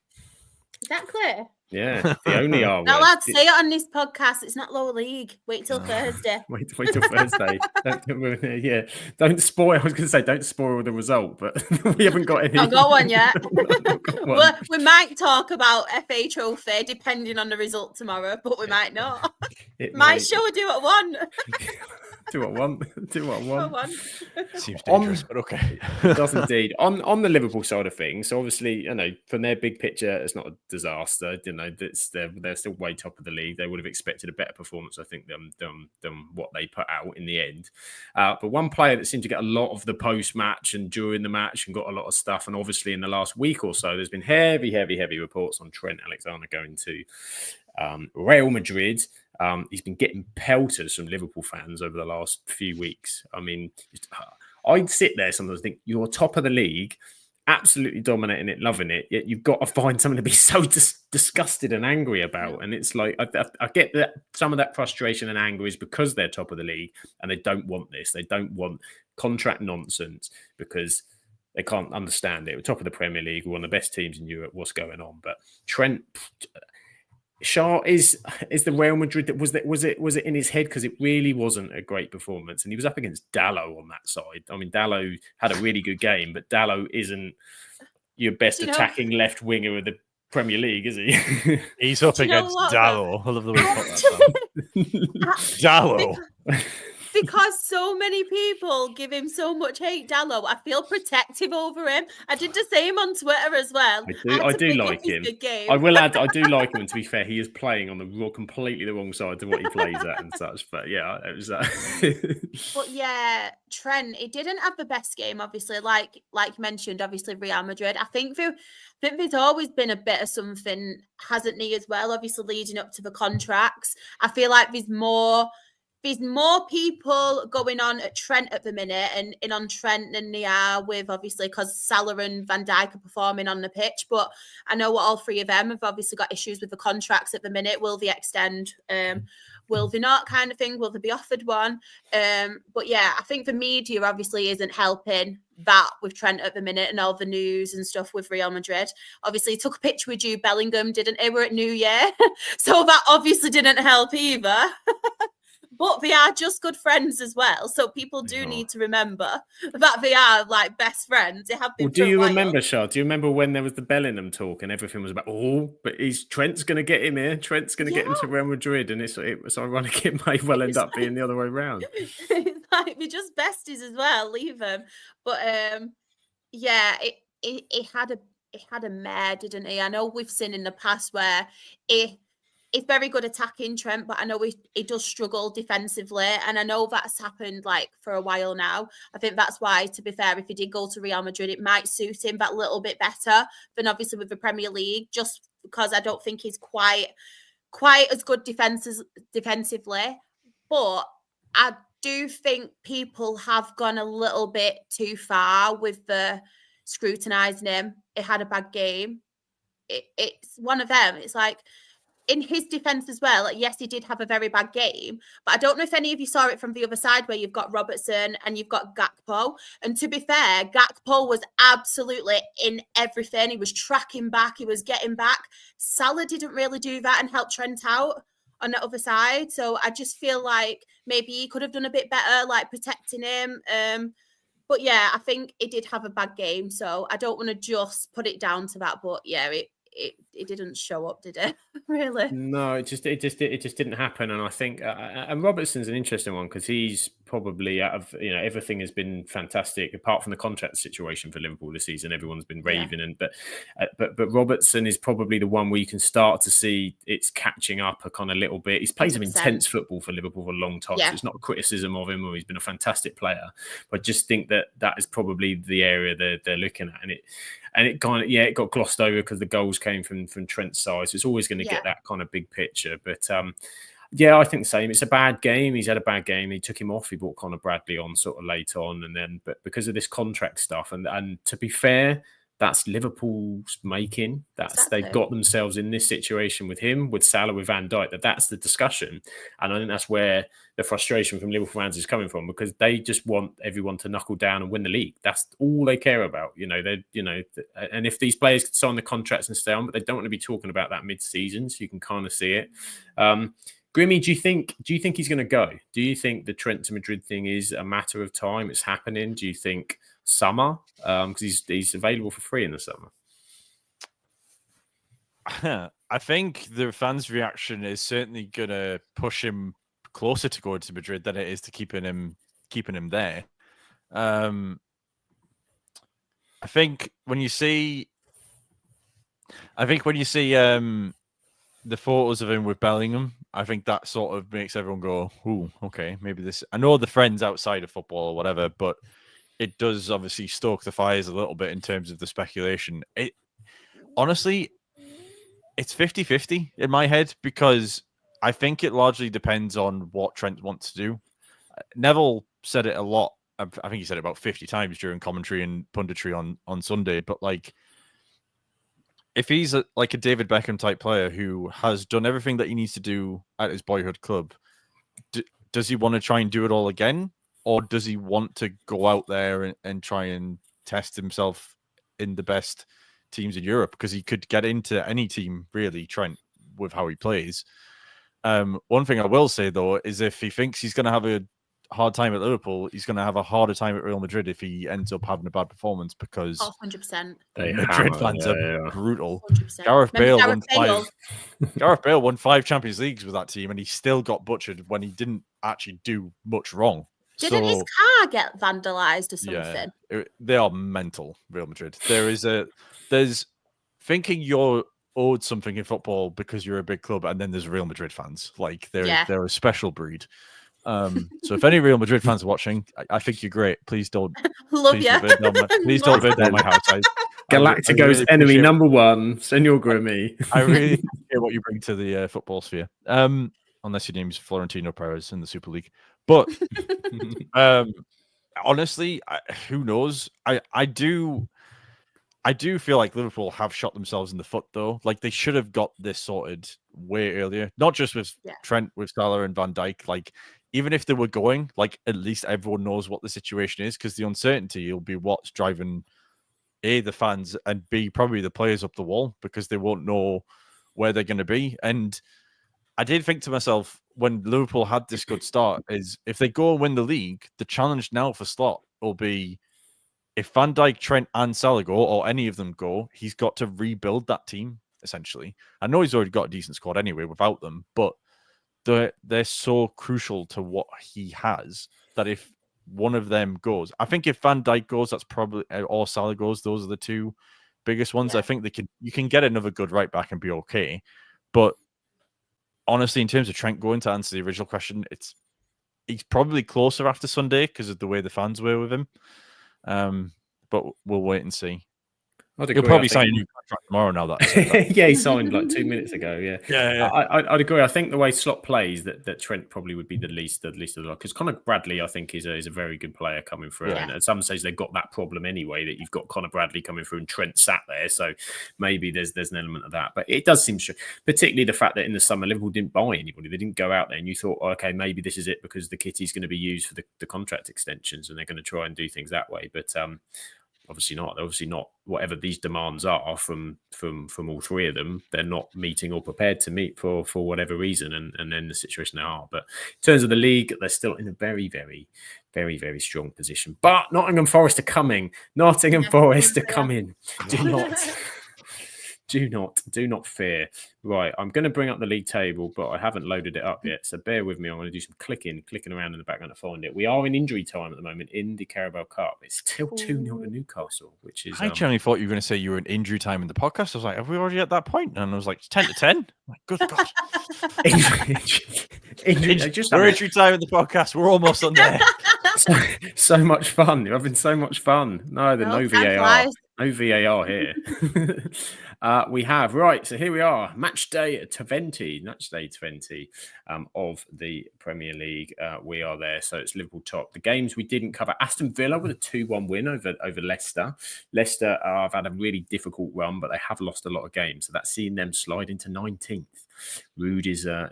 Exactly. Yeah, the only R word. Not allowed to say it on this podcast. It's not lower league. Wait till Thursday. Wait till Thursday. Don't spoil. I was going to say don't spoil the result, but we haven't got any. Not got one yet. We might talk about FA Trophy depending on the result tomorrow, but we might not. Might show do at 1. Do what one. Seems dangerous, but okay. It does indeed. On the Liverpool side of things, so obviously, from their big picture, it's not a disaster. They're still way top of the league. They would have expected a better performance, I think, than what they put out in the end. But one player that seemed to get a lot of the post-match and during the match and got a lot of stuff, and obviously in the last week or so, there's been heavy reports on Trent Alexander going to Real Madrid. He's been getting pelters from Liverpool fans over the last few weeks. I mean, I'd sit there sometimes and think, you're top of the league, absolutely dominating it, loving it, yet you've got to find something to be so disgusted and angry about. And it's like, I get that some of that frustration and anger is because they're top of the league and they don't want this. They don't want contract nonsense because they can't understand it. We're top of the Premier League, we're one of the best teams in Europe, what's going on? But Trent... Char is the Real Madrid. Was it in his head? Because it really wasn't a great performance, and he was up against Dallo on that side. I mean, Dallo had a really good game, but Dallo isn't your best attacking left winger of the Premier League, is he? He's up against Dallo. I love the way you put that. Dallo. because so many people give him so much hate, Dallo, I feel protective over him. I did the same on Twitter as well. I do pick up like his him. big game. I will add, I do like him, and to be fair, he is playing on completely the wrong side to what he plays at and such. But yeah, it was that. But yeah, Trent, he didn't have the best game, obviously. Like you mentioned, obviously Real Madrid. I think there's always been a bit of something, hasn't he, as well? Obviously, leading up to the contracts, I feel like there's more people going on at Trent at the minute and in on Trent than they are with, obviously, because Salah and Van Dijk are performing on the pitch. But I know what all three of them have obviously got issues with the contracts at the minute. Will they extend? Will they not, kind of thing? Will they be offered one? But yeah, I think the media obviously isn't helping that with Trent at the minute and all the news and stuff with Real Madrid. Obviously, he took a picture with Jude Bellingham, didn't he? We're at New Year. So that obviously didn't help either. But they are just good friends as well. So people do need to remember that they are like best friends. They have been. Well, do you remember, Char? Do you remember when there was the Bellingham talk and everything was about, but Trent's going to get him here. Trent's going to get him to Real Madrid. And it was ironic it may well end up being the other way around. It's like, we're just besties as well. Leave them. But yeah, it had a mare, didn't he? I know we've seen in the past where he's very good attacking, Trent, but I know he does struggle defensively. And I know that's happened like for a while now. I think that's why, to be fair, if he did go to Real Madrid, it might suit him that little bit better than obviously with the Premier League, just because I don't think he's quite as good defensively. But I do think people have gone a little bit too far with the scrutinising him. It had a bad game. It's one of them. It's like, in his defense as well, like, yes, he did have a very bad game, but I don't know if any of you saw it from the other side where you've got Robertson and you've got Gakpo. And to be fair, Gakpo was absolutely in everything. He was tracking back, he was getting back. Salah didn't really do that and help Trent out on the other side. So I just feel like maybe he could have done a bit better, like protecting him. But yeah, I think he did have a bad game. So I don't want to just put it down to that. But yeah, it didn't show up, did it? Really? No, it just didn't happen. And I think and Robertson's an interesting one because he's probably out of everything has been fantastic apart from the contract situation for Liverpool this season. Everyone's been raving, but Robertson is probably the one where you can start to see it's catching up a kind of little bit. He's played some intense football for Liverpool for a long time. So it's not a criticism of him, or he's been a fantastic player. But I just think that is probably the area they're looking at, and it kind of it got glossed over because the goals came from Trent's side. So it's always going to get that kind of big picture. But I think the same. It's a bad game. He's had a bad game. He took him off. He brought Conor Bradley on sort of late on, and then but because of this contract stuff, and to be fair, that's Liverpool's making. They've got themselves in this situation with him, with Salah, with Van Dijk. That's the discussion, and I think that's where the frustration from Liverpool fans is coming from, because they just want everyone to knuckle down and win the league. That's all they care about, and if these players could sign the contracts and stay on, but they don't want to be talking about that mid-season, so you can kind of see it. Grimmy, do you think he's going to go? Do you think the Trent to Madrid thing is a matter of time? It's happening. Do you think summer? Because he's available for free in the summer. I think the fans' reaction is certainly going to push him closer to going to Madrid than it is to keeping him there. I think when you see the photos of him with Bellingham, I think that sort of makes everyone go, "Ooh, okay, maybe this." I know the friends outside of football or whatever, but it does obviously stoke the fires a little bit in terms of the speculation. Honestly, it's 50-50 in my head, because I think it largely depends on what Trent wants to do. Neville said it a lot. I think he said it about 50 times during commentary and punditry on Sunday, but like, if he's like a David Beckham type player who has done everything that he needs to do at his boyhood club, does he want to try and do it all again? Or does he want to go out there and try and test himself in the best teams in Europe? Because he could get into any team, really, Trent, with how he plays. One thing I will say, though, is if he thinks he's going to have hard time at Liverpool, he's going to have a harder time at Real Madrid if he ends up having a bad performance because 100%. Madrid fans are brutal. 100%. Gareth Bale won Bale? Gareth Bale won 5 Champions Leagues with that team, and he still got butchered when he didn't actually do much wrong. Didn't his car get vandalized or something? Yeah, they are mental, Real Madrid. There's thinking you're owed something in football because you're a big club, and then there's Real Madrid fans. Like they're a special breed. So if any Real Madrid fans are watching, I think you're great. Please don't love you. Please don't burn down my house. Galactico's enemy number 1, Senor Grimmy. I really appreciate what you bring to the football sphere. Unless your name's Florentino Perez in the Super League. But honestly, who knows? I do feel like Liverpool have shot themselves in the foot, though. Like they should have got this sorted way earlier. Not just with Trent, with Salah and Van Dijk. Like even if they were going, like at least everyone knows what the situation is, because the uncertainty will be what's driving A, the fans, and B, probably the players up the wall, because they won't know where they're going to be. And I did think to myself, when Liverpool had this good start, is if they go and win the league, the challenge now for Slot will be, if Van Dijk, Trent, and Salah go, or any of them go, he's got to rebuild that team, essentially. I know he's already got a decent squad anyway without them, but they're so crucial to what he has that if one of them goes, I think if Van Dijk goes, that's probably, or Salah goes, those are the 2 biggest ones. I think you can get another good right back and be okay. But honestly, in terms of Trent going, to answer the original question, he's probably closer after Sunday because of the way the fans were with him. But we'll wait and see. He'll probably sign a new contract tomorrow now. That yeah, he signed like 2 minutes ago. Yeah. I'd agree. I think the way Slot plays, that Trent probably would be the least of the lot, because Conor Bradley, I think, is a very good player coming through. And at some stage, they've got that problem anyway, that you've got Conor Bradley coming through and Trent sat there. So maybe there's an element of that. But it does seem, particularly the fact that in the summer Liverpool didn't buy anybody, they didn't go out there, and you thought, okay, maybe this is it because the kitty's going to be used for the contract extensions, and they're going to try and do things that way. But obviously not. They're obviously not. Whatever these demands are from all 3 of them, they're not meeting or prepared to meet for whatever reason, and then the situation they are. But in terms of the league, they're still in a very, very, very, very strong position. But Nottingham Forest are coming. Nottingham Forest are coming. Do not fear. Right, I'm going to bring up the league table, but I haven't loaded it up yet. So bear with me. I'm going to do some clicking around in the background to find it. We are in injury time at the moment in the Carabao Cup. It's still 2-0 to Newcastle, which is... I generally thought you were going to say you were in injury time in the podcast. I was like, have we already at that point? And I was like, 10 to 10? Like, good God. Injury time in the podcast. We're almost on there. So much fun. You're having so much fun. No VAR. No VAR here. We have, right, so here we are, Matchday 20 of the Premier League. We are there, so it's Liverpool top. The games we didn't cover, Aston Villa with a 2-1 win over Leicester. Leicester have had a really difficult run, but they have lost a lot of games, so that's seen them slide into 19th. Rude is a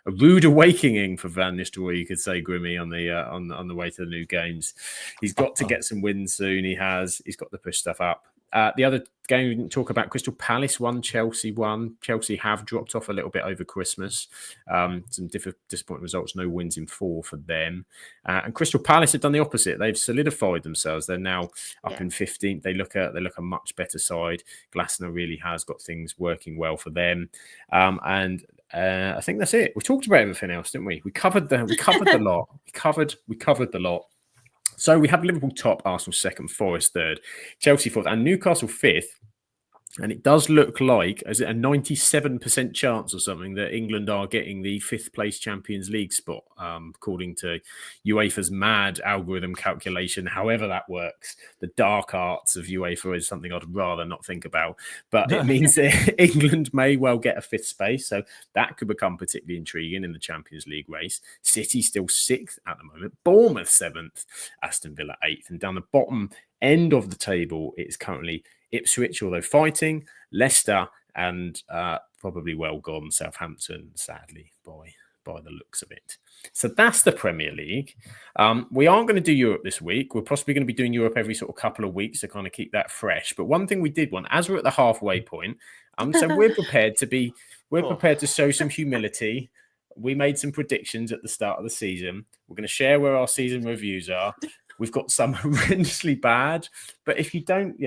rude awakening for Van Nistelrooy, you could say, Grimmy, on the way to the new games. He's got to get some wins soon. He's got to push stuff up. The other game we didn't talk about, Crystal Palace won, Chelsea won. Chelsea have dropped off a little bit over Christmas. Some disappointing results, no wins in 4 for them. And Crystal Palace have done the opposite. They've solidified themselves. They're now up in 15th. They look a much better side. Glasner really has got things working well for them. And I think that's it. We talked about everything else, didn't we? We covered the lot. We covered the lot. So we have Liverpool top, Arsenal second, Forest third, Chelsea fourth, and Newcastle fifth. And it does look like, is it a 97% chance or something, that England are getting the 5th place Champions League spot, according to UEFA's mad algorithm calculation. However that works, the dark arts of UEFA is something I'd rather not think about. But it means that England may well get a 5th space, so that could become particularly intriguing in the Champions League race. City still 6th at the moment, Bournemouth 7th, Aston Villa 8th, and down the bottom end of the table, it's currently Ipswich, although fighting, Leicester, and probably well gone Southampton, sadly, by the looks of it. So that's the Premier League. We aren't going to do Europe this week. We're possibly going to be doing Europe every sort of couple of weeks to kind of keep that fresh. But one thing we did want, as we're at the halfway point, so we're prepared to show some humility. We made some predictions at the start of the season. We're going to share where our season reviews are. We've got some horrendously bad, but if you don't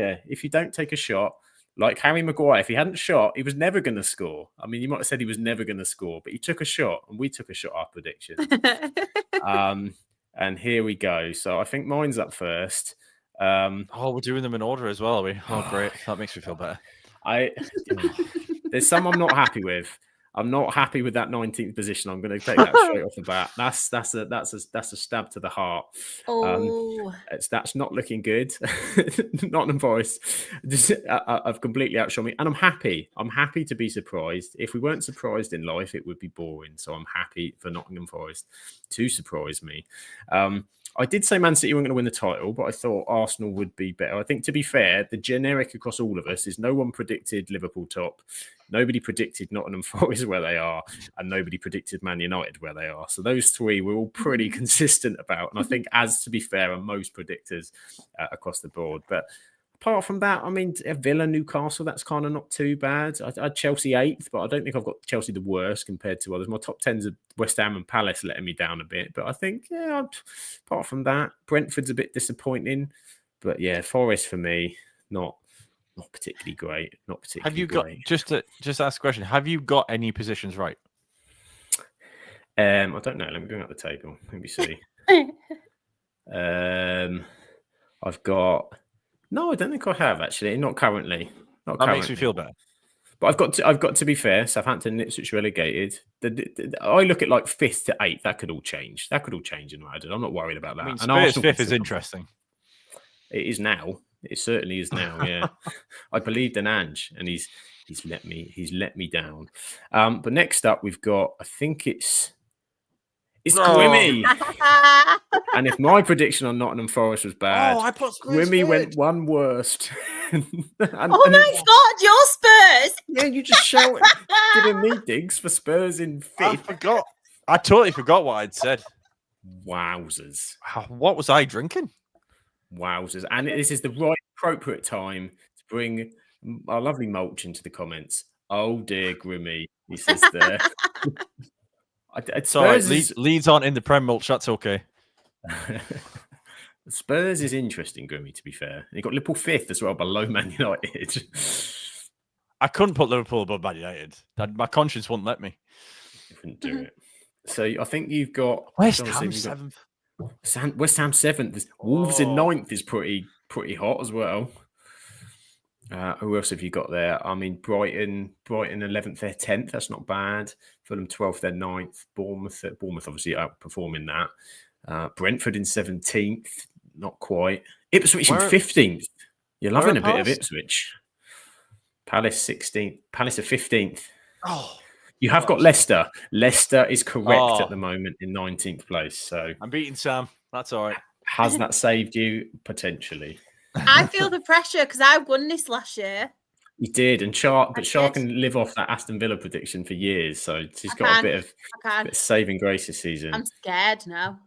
take a shot, like Harry Maguire, if he hadn't shot, he was never going to score. I mean, you might have said he was never going to score, but he took a shot, and we took a shot. Our predictions. And here we go. So I think mine's up first. We're doing them in order as well, are we? Oh, great. That makes me feel better. There's some I'm not happy with. I'm not happy with that 19th position. I'm going to take that straight off the bat. That's a stab to the heart. That's not looking good. Nottingham Forest have completely outshone me, and I'm happy. I'm happy to be surprised. If we weren't surprised in life, it would be boring. So I'm happy for Nottingham Forest to surprise me. I did say Man City weren't going to win the title, but I thought Arsenal would be better. I think, to be fair, the generic across all of us is no one predicted Liverpool top. Nobody predicted Nottingham Forest where they are, and nobody predicted Man United where they are. So those three we're all pretty consistent about. And I think, as to be fair, are most predictors across the board. But apart from that, I mean, Villa, Newcastle, that's kind of not too bad. I had Chelsea 8th, but I don't think I've got Chelsea the worst compared to others. My top 10s are West Ham and Palace letting me down a bit. But I think, apart from that, Brentford's a bit disappointing. But yeah, Forest for me, not particularly great. Not particularly Have you great. got, just ask a question, have you got any positions right? I don't know. Let me bring up the table. Let me see. I've got... No, I don't think I have, actually. Not currently. That makes me feel better. But I've got to be fair. Southampton, Ipswich relegated. I look at like 5th to 8th. That could all change. In United. I'm not worried about that. I mean, and Spurs 5th is interesting. It is now. It certainly is now. Yeah, I believed in Ange, and he's let me down. But next up, we've got. I think it's Grimmy. And if my prediction on Nottingham Forest was bad, I put Grimmy went one worst. My God, your Spurs! Yeah, you just shout giving me digs for Spurs in 5th. I totally forgot what I'd said. Wowzers! What was I drinking? Wowzers! And this is the right appropriate time to bring our lovely Mulch into the comments. Oh dear, Grimmy, he says there. Sorry, Leeds aren't in the Prem, Mulch. That's okay. Spurs is interesting, Grimmy, to be fair. And you got Liverpool 5th as well, below Man United. I couldn't put Liverpool above Man United. My conscience wouldn't let me. You couldn't do it. So I think you've got West Ham 7th. West Ham 7th. Wolves in 9th is pretty hot as well. Who else have you got there? I mean, Brighton 11th, they're 10th. That's not bad. Fulham 12th, they're 9th. Bournemouth obviously outperforming that. Brentford in 17th, not quite. Ipswich in 15th. You're loving a bit of Ipswich. Palace 16th. Palace are 15th. Oh, you have got Leicester. Leicester is correct at the moment in 19th place. So I'm beating Sam. That's all right. Has that saved you? Potentially. I feel the pressure because I won this last year. You did, and Char can live off that Aston Villa prediction for years. So she's got a bit of saving grace this season. I'm scared now.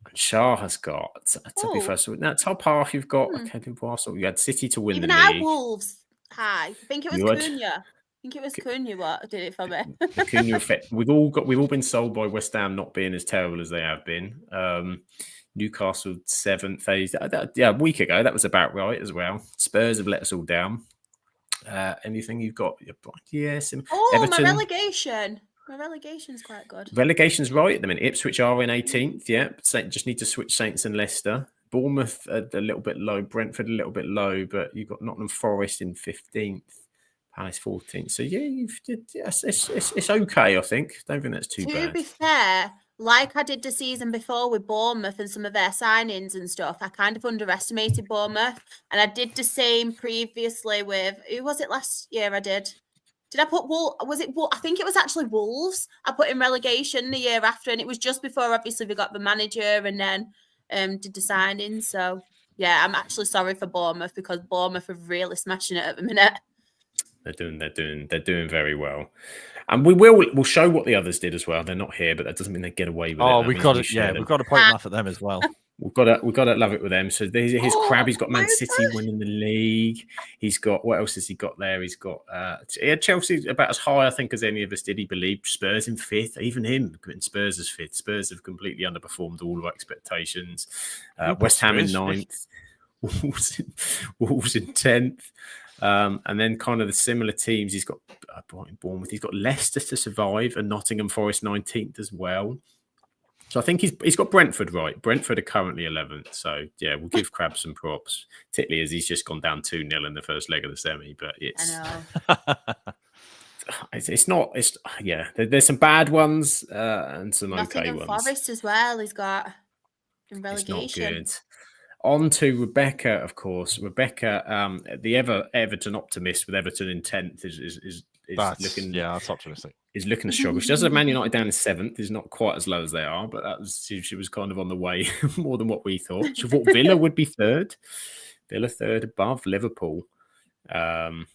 And Char has got, to be first, that top half you've got. Okay, Arsenal. You had City to win Even the league. Even Wolves high. I think it was Cunha. Cunha what did it for me. The Cunha effect. We've all been sold by West Ham not being as terrible as they have been. Newcastle 7th. A week ago that was about right as well. Spurs have let us all down. Anything you've got? Yes. Everton. My relegation. My relegation's quite good. Relegation's right at the minute. Ipswich are in 18th. Yeah, just need to switch Saints and Leicester. Bournemouth a little bit low. Brentford a little bit low, but you've got Nottingham Forest in 15th. Palace 14th. So yeah, it's okay. I think. Don't think that's too bad. To be fair, like I did the season before with Bournemouth and some of their signings and stuff, I kind of underestimated Bournemouth, and I did the same previously with who was it last year? I did. Did I put was it? I think it was actually Wolves. I put in relegation the year after, and it was just before obviously we got the manager and then did the signings. So yeah, I'm actually sorry for Bournemouth because Bournemouth are really smashing it at the minute. They're doing very well, and we'll show what the others did as well. They're not here, but that doesn't mean they get away with it. We've got to point that at them as well. We've got to love it with them. So there's his crab. He's got Man City winning the league. He's got, what else has he got there? He's got Chelsea about as high, I think, as any of us did. He believed Spurs in fifth. Even him putting Spurs as fifth. Spurs have completely underperformed all of our expectations. West Ham in ninth. Wolves in 10th. And then kind of the similar teams. He's got Brighton, Bournemouth. He's got Leicester to survive and Nottingham Forest 19th as well. So I think he's got Brentford right. Brentford are currently 11th. So, yeah, we'll give Crab some props. Particularly as he's just gone down 2-0 in the first leg of the semi. But it's... there's some bad ones and some Nottingham okay ones. Forest as well. He's got in relegation. It's not good. On to Rebecca, of course. Rebecca, the Everton optimist with Everton in 10th is looking... Yeah, that's optimistic. Is looking to struggle. She does have Man United down in 7th. Is not quite as low as they are, but she was kind of on the way more than what we thought. She thought Villa would be 3rd. Villa 3rd above Liverpool. And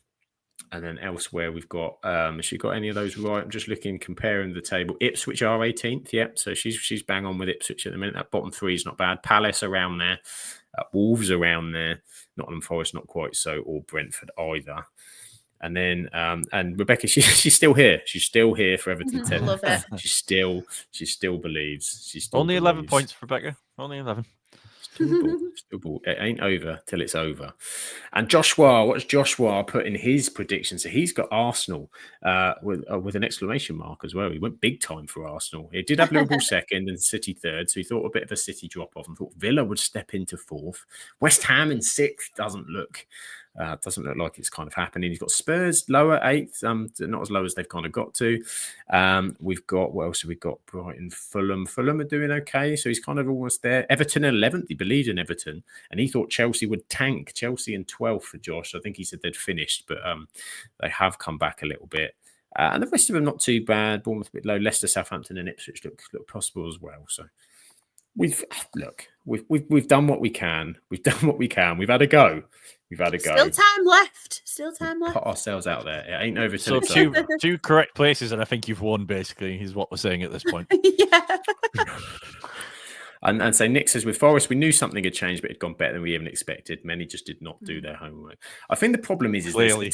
then elsewhere we've got, has she got any of those right? I'm just looking, comparing the table. Ipswich are 18th, yep. So she's bang on with Ipswich at the minute. That bottom 3 is not bad. Palace around there. Wolves around there. Nottingham Forest not quite so, or Brentford either. And then, and Rebecca, she's still here. She's still here for Everton 10. Love it. She still believes. She still only believes. 11 points, Rebecca. Only 11. Still ball. It ain't over till it's over. And Joshua, what's Joshua put in his prediction? So he's got Arsenal with an exclamation mark as well. He went big time for Arsenal. He did have Liverpool 2nd and City 3rd, so he thought a bit of a City drop off and thought Villa would step into 4th. West Ham in 6th doesn't look like it's kind of happening. He's got Spurs lower 8th, not as low as they've kind of got to. We've got, what else have we got? Brighton, Fulham. Fulham are doing okay, so he's kind of almost there. Everton 11th, he believed in Everton, and he thought Chelsea would tank. Chelsea in 12th for Josh. I think he said they'd finished, but they have come back a little bit. And the rest of them not too bad. Bournemouth a bit low. Leicester, Southampton, and Ipswich look possible as well. So we've done what we can. We've done what we can. We've had a go. Still time left. Put ourselves out there. It ain't over till So it's over. two correct places, and I think you've won, basically, is what we're saying at this point. Yeah. And so Nick says, with Forest, we knew something had changed, but it had gone better than we even expected. Many just did not do their homework. I think the problem is Clearly.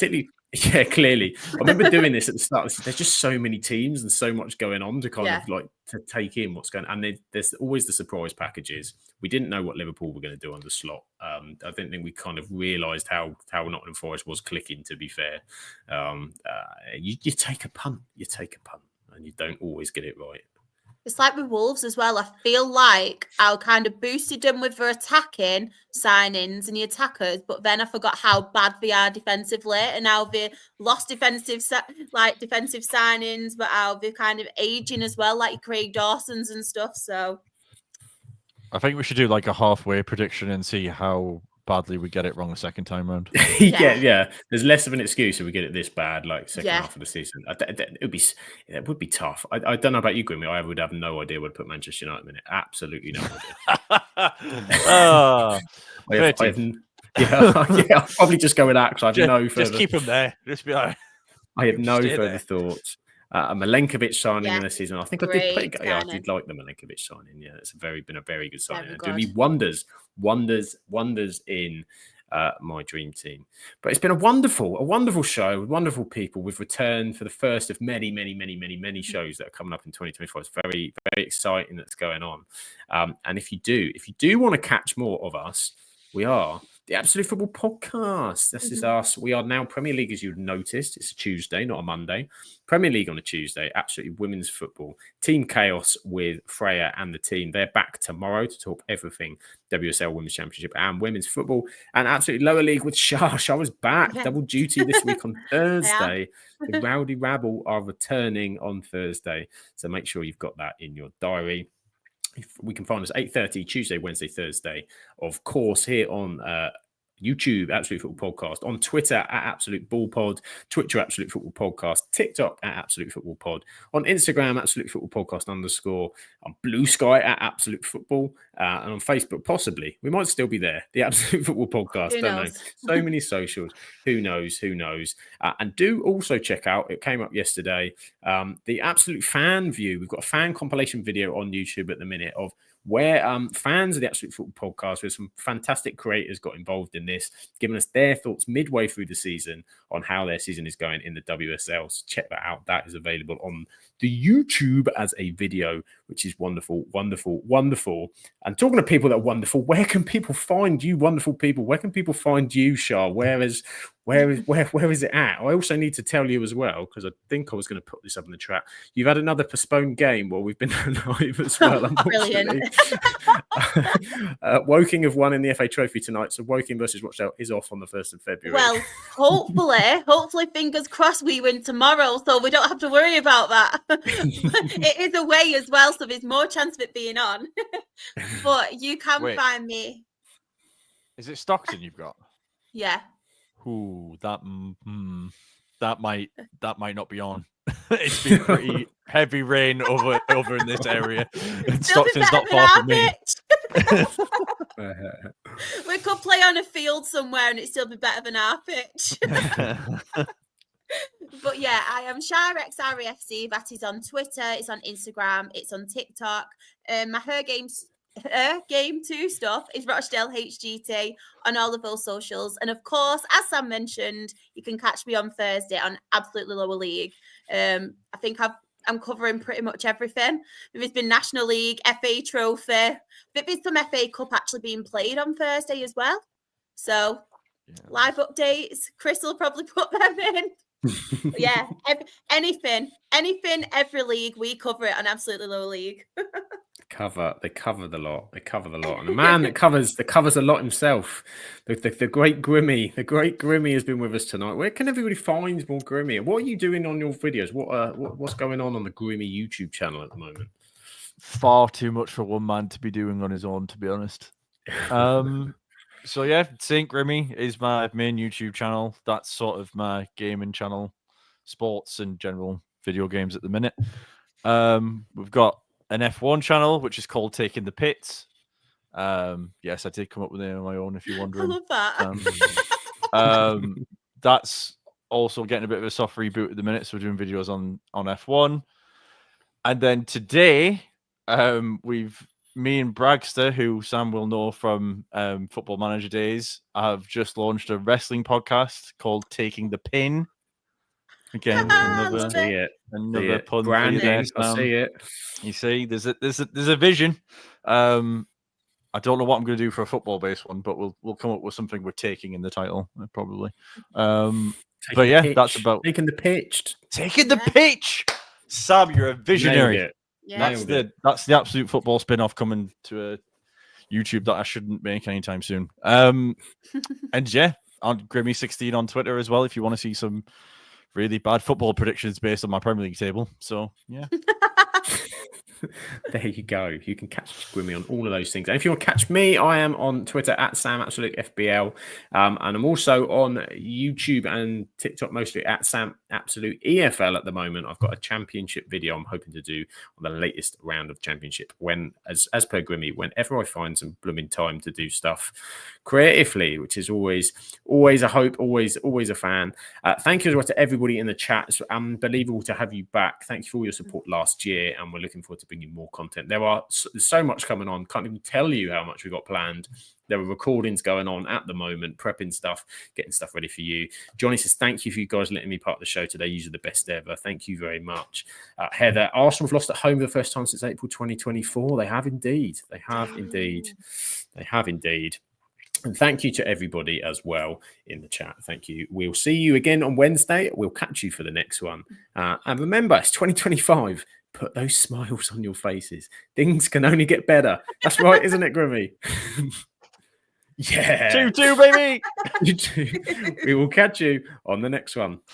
Clearly. I remember doing this at the start. There's just so many teams and so much going on to kind of like to take in what's going on. And there's always the surprise packages. We didn't know what Liverpool were going to do on the slot. I don't think we kind of realised how Nottingham Forest was clicking, to be fair. You take a punt. And you don't always get it right. It's like with Wolves as well. I feel like I kind of boosted them with their attacking signings and the attackers, but then I forgot how bad they are defensively and how they lost defensive signings, but how they're kind of aging as well, like Craig Dawson's and stuff. So I think we should do like a halfway prediction and see how badly we get it wrong the second time round. Yeah. There's less of an excuse if we get it this bad, like second half of the season. It would be tough. I don't know about you, Grimmy. I would have no idea where to put Manchester United in it. Absolutely no idea. I'll probably just go with that because I have no further. Just keep him there. Just be like, I have no further thoughts. A Milenkovic signing in the season. I think I did like the Milenkovic signing. Yeah, it's been a very good signing. Doing me wonders in my dream team. But it's been a wonderful show with wonderful people. We've returned for the first of many shows that are coming up in 2024. It's very, very exciting that's going on. And if you do want to catch more of us, we are the Absolute Football Podcast. This is us. We are now Premier League, as you've noticed. It's a Tuesday, not a Monday. Premier League on a Tuesday. Absolutely women's football. Team Chaos with Freya and the team. They're back tomorrow to talk everything WSL Women's Championship and women's football. And Absolutely Lower League with Char. Char was back. Double duty this week on Thursday. The Rowdy Rabble are returning on Thursday. So make sure you've got that in your diary. We can find us 8:30 Tuesday, Wednesday, Thursday. Of course, here on YouTube, Absolute Football Podcast, on Twitter at Absolute Ball Pod, Twitch Absolute Football Podcast, TikTok at Absolute Football Pod, on Instagram Absolute Football Podcast _, on Blue Sky at Absolute Football, and on Facebook possibly. We might still be there. The Absolute Football Podcast. Don't know. So many socials. Who knows? And do also check out. It came up yesterday. The Absolute Fan View. We've got a fan compilation video on YouTube at the minute of where fans of the Absolute Football Podcast, with some fantastic creators, got involved in this, giving us their thoughts midway through the season on how their season is going in the WSL. So check that out. That is available on the YouTube as a video, which is wonderful, wonderful, wonderful. And talking to people that are wonderful, where can people find you, wonderful people? Where can people find you, Char? Where is it at? I also need to tell you as well, because I think I was going to put this up in the chat. You've had another postponed game while we've been live as well, unfortunately. Woking have won in the FA Trophy tonight, so Woking versus Rochdale is off on the 1st of February. Well, hopefully, fingers crossed, we win tomorrow, so we don't have to worry about that. It is away as well, so there's more chance of it being on. But you can find me. Is it Stockton you've got? Yeah. Ooh, that might not be on. It's been pretty heavy rain over in this area. And Stockton's not far from me. We could play on a field somewhere and it'd still be better than our pitch. But yeah, I am Char XREFC. That is on Twitter, it's on Instagram, it's on TikTok. My Her Game 2 stuff is Rochdale HGT on all of those socials. And of course, as Sam mentioned, you can catch me on Thursday on Absolutely Lower League. I think I'm covering pretty much everything. There's been National League, FA Trophy. There's some FA Cup actually being played on Thursday as well. So live updates. Chris will probably put them in. Yeah, anything, every league, we cover it on Absolutely Lower League. They cover the lot. And the man that covers a lot himself, the great Grimmy. The great Grimmy has been with us tonight. Where can everybody find more Grimmy? What are you doing on your videos? What's going on the Grimmy YouTube channel at the moment? Far too much for one man to be doing on his own, to be honest. So yeah, Saint Grimmy is my main YouTube channel. That's sort of my gaming channel, sports and general video games at the minute. We've got an F1 channel, which is called Taking the Pits. Yes, I did come up with it on my own, if you're wondering. I love that. That's also getting a bit of a soft reboot at the minute, so we're doing videos on F1. And then today, me and Bragster, who Sam will know from Football Manager days, have just launched a wrestling podcast called Taking the Pin. Again, another pun branding. There, I see it. You see, there's a vision. I don't know what I'm going to do for a football-based one, but we'll come up with something we're taking in the title, probably. But yeah, that's about taking the pitch. Taking the pitch. Sam, you're a visionary. Yeah. That's the Absolute Football spin-off coming to a YouTube that I shouldn't make anytime soon. And yeah, on Grimmy16 on Twitter as well if you want to see some really bad football predictions based on my Premier League table. So yeah. There you go. You can catch Grimmy on all of those things. And if you want to catch me, I am on Twitter at SamAbsoluteFBL. And I'm also on YouTube and TikTok, mostly at SamAbsoluteEFL at the moment. I've got a championship video I'm hoping to do on the latest round of championship when, as per Grimmy, whenever I find some blooming time to do stuff creatively, which is always a hope, always a fan. Thank you as well to everybody in the chat. It's unbelievable to have you back. Thank you for all your support last year, and we're looking forward to bringing more content. There's so much coming on. Can't even tell you how much we've got planned. There are recordings going on at the moment, prepping stuff, getting stuff ready for you. Johnny says, thank you for you guys letting me part of the show today. You are the best ever. Thank you very much. Heather, Arsenal have lost at home for the first time since April 2024. They have indeed. And thank you to everybody as well in the chat. Thank you. We'll see you again on Wednesday. We'll catch you for the next one. And remember, it's 2025. Put those smiles on your faces. Things can only get better. That's right, isn't it, Grimmy? Yeah. 2-2, baby. 2-2. We will catch you on the next one.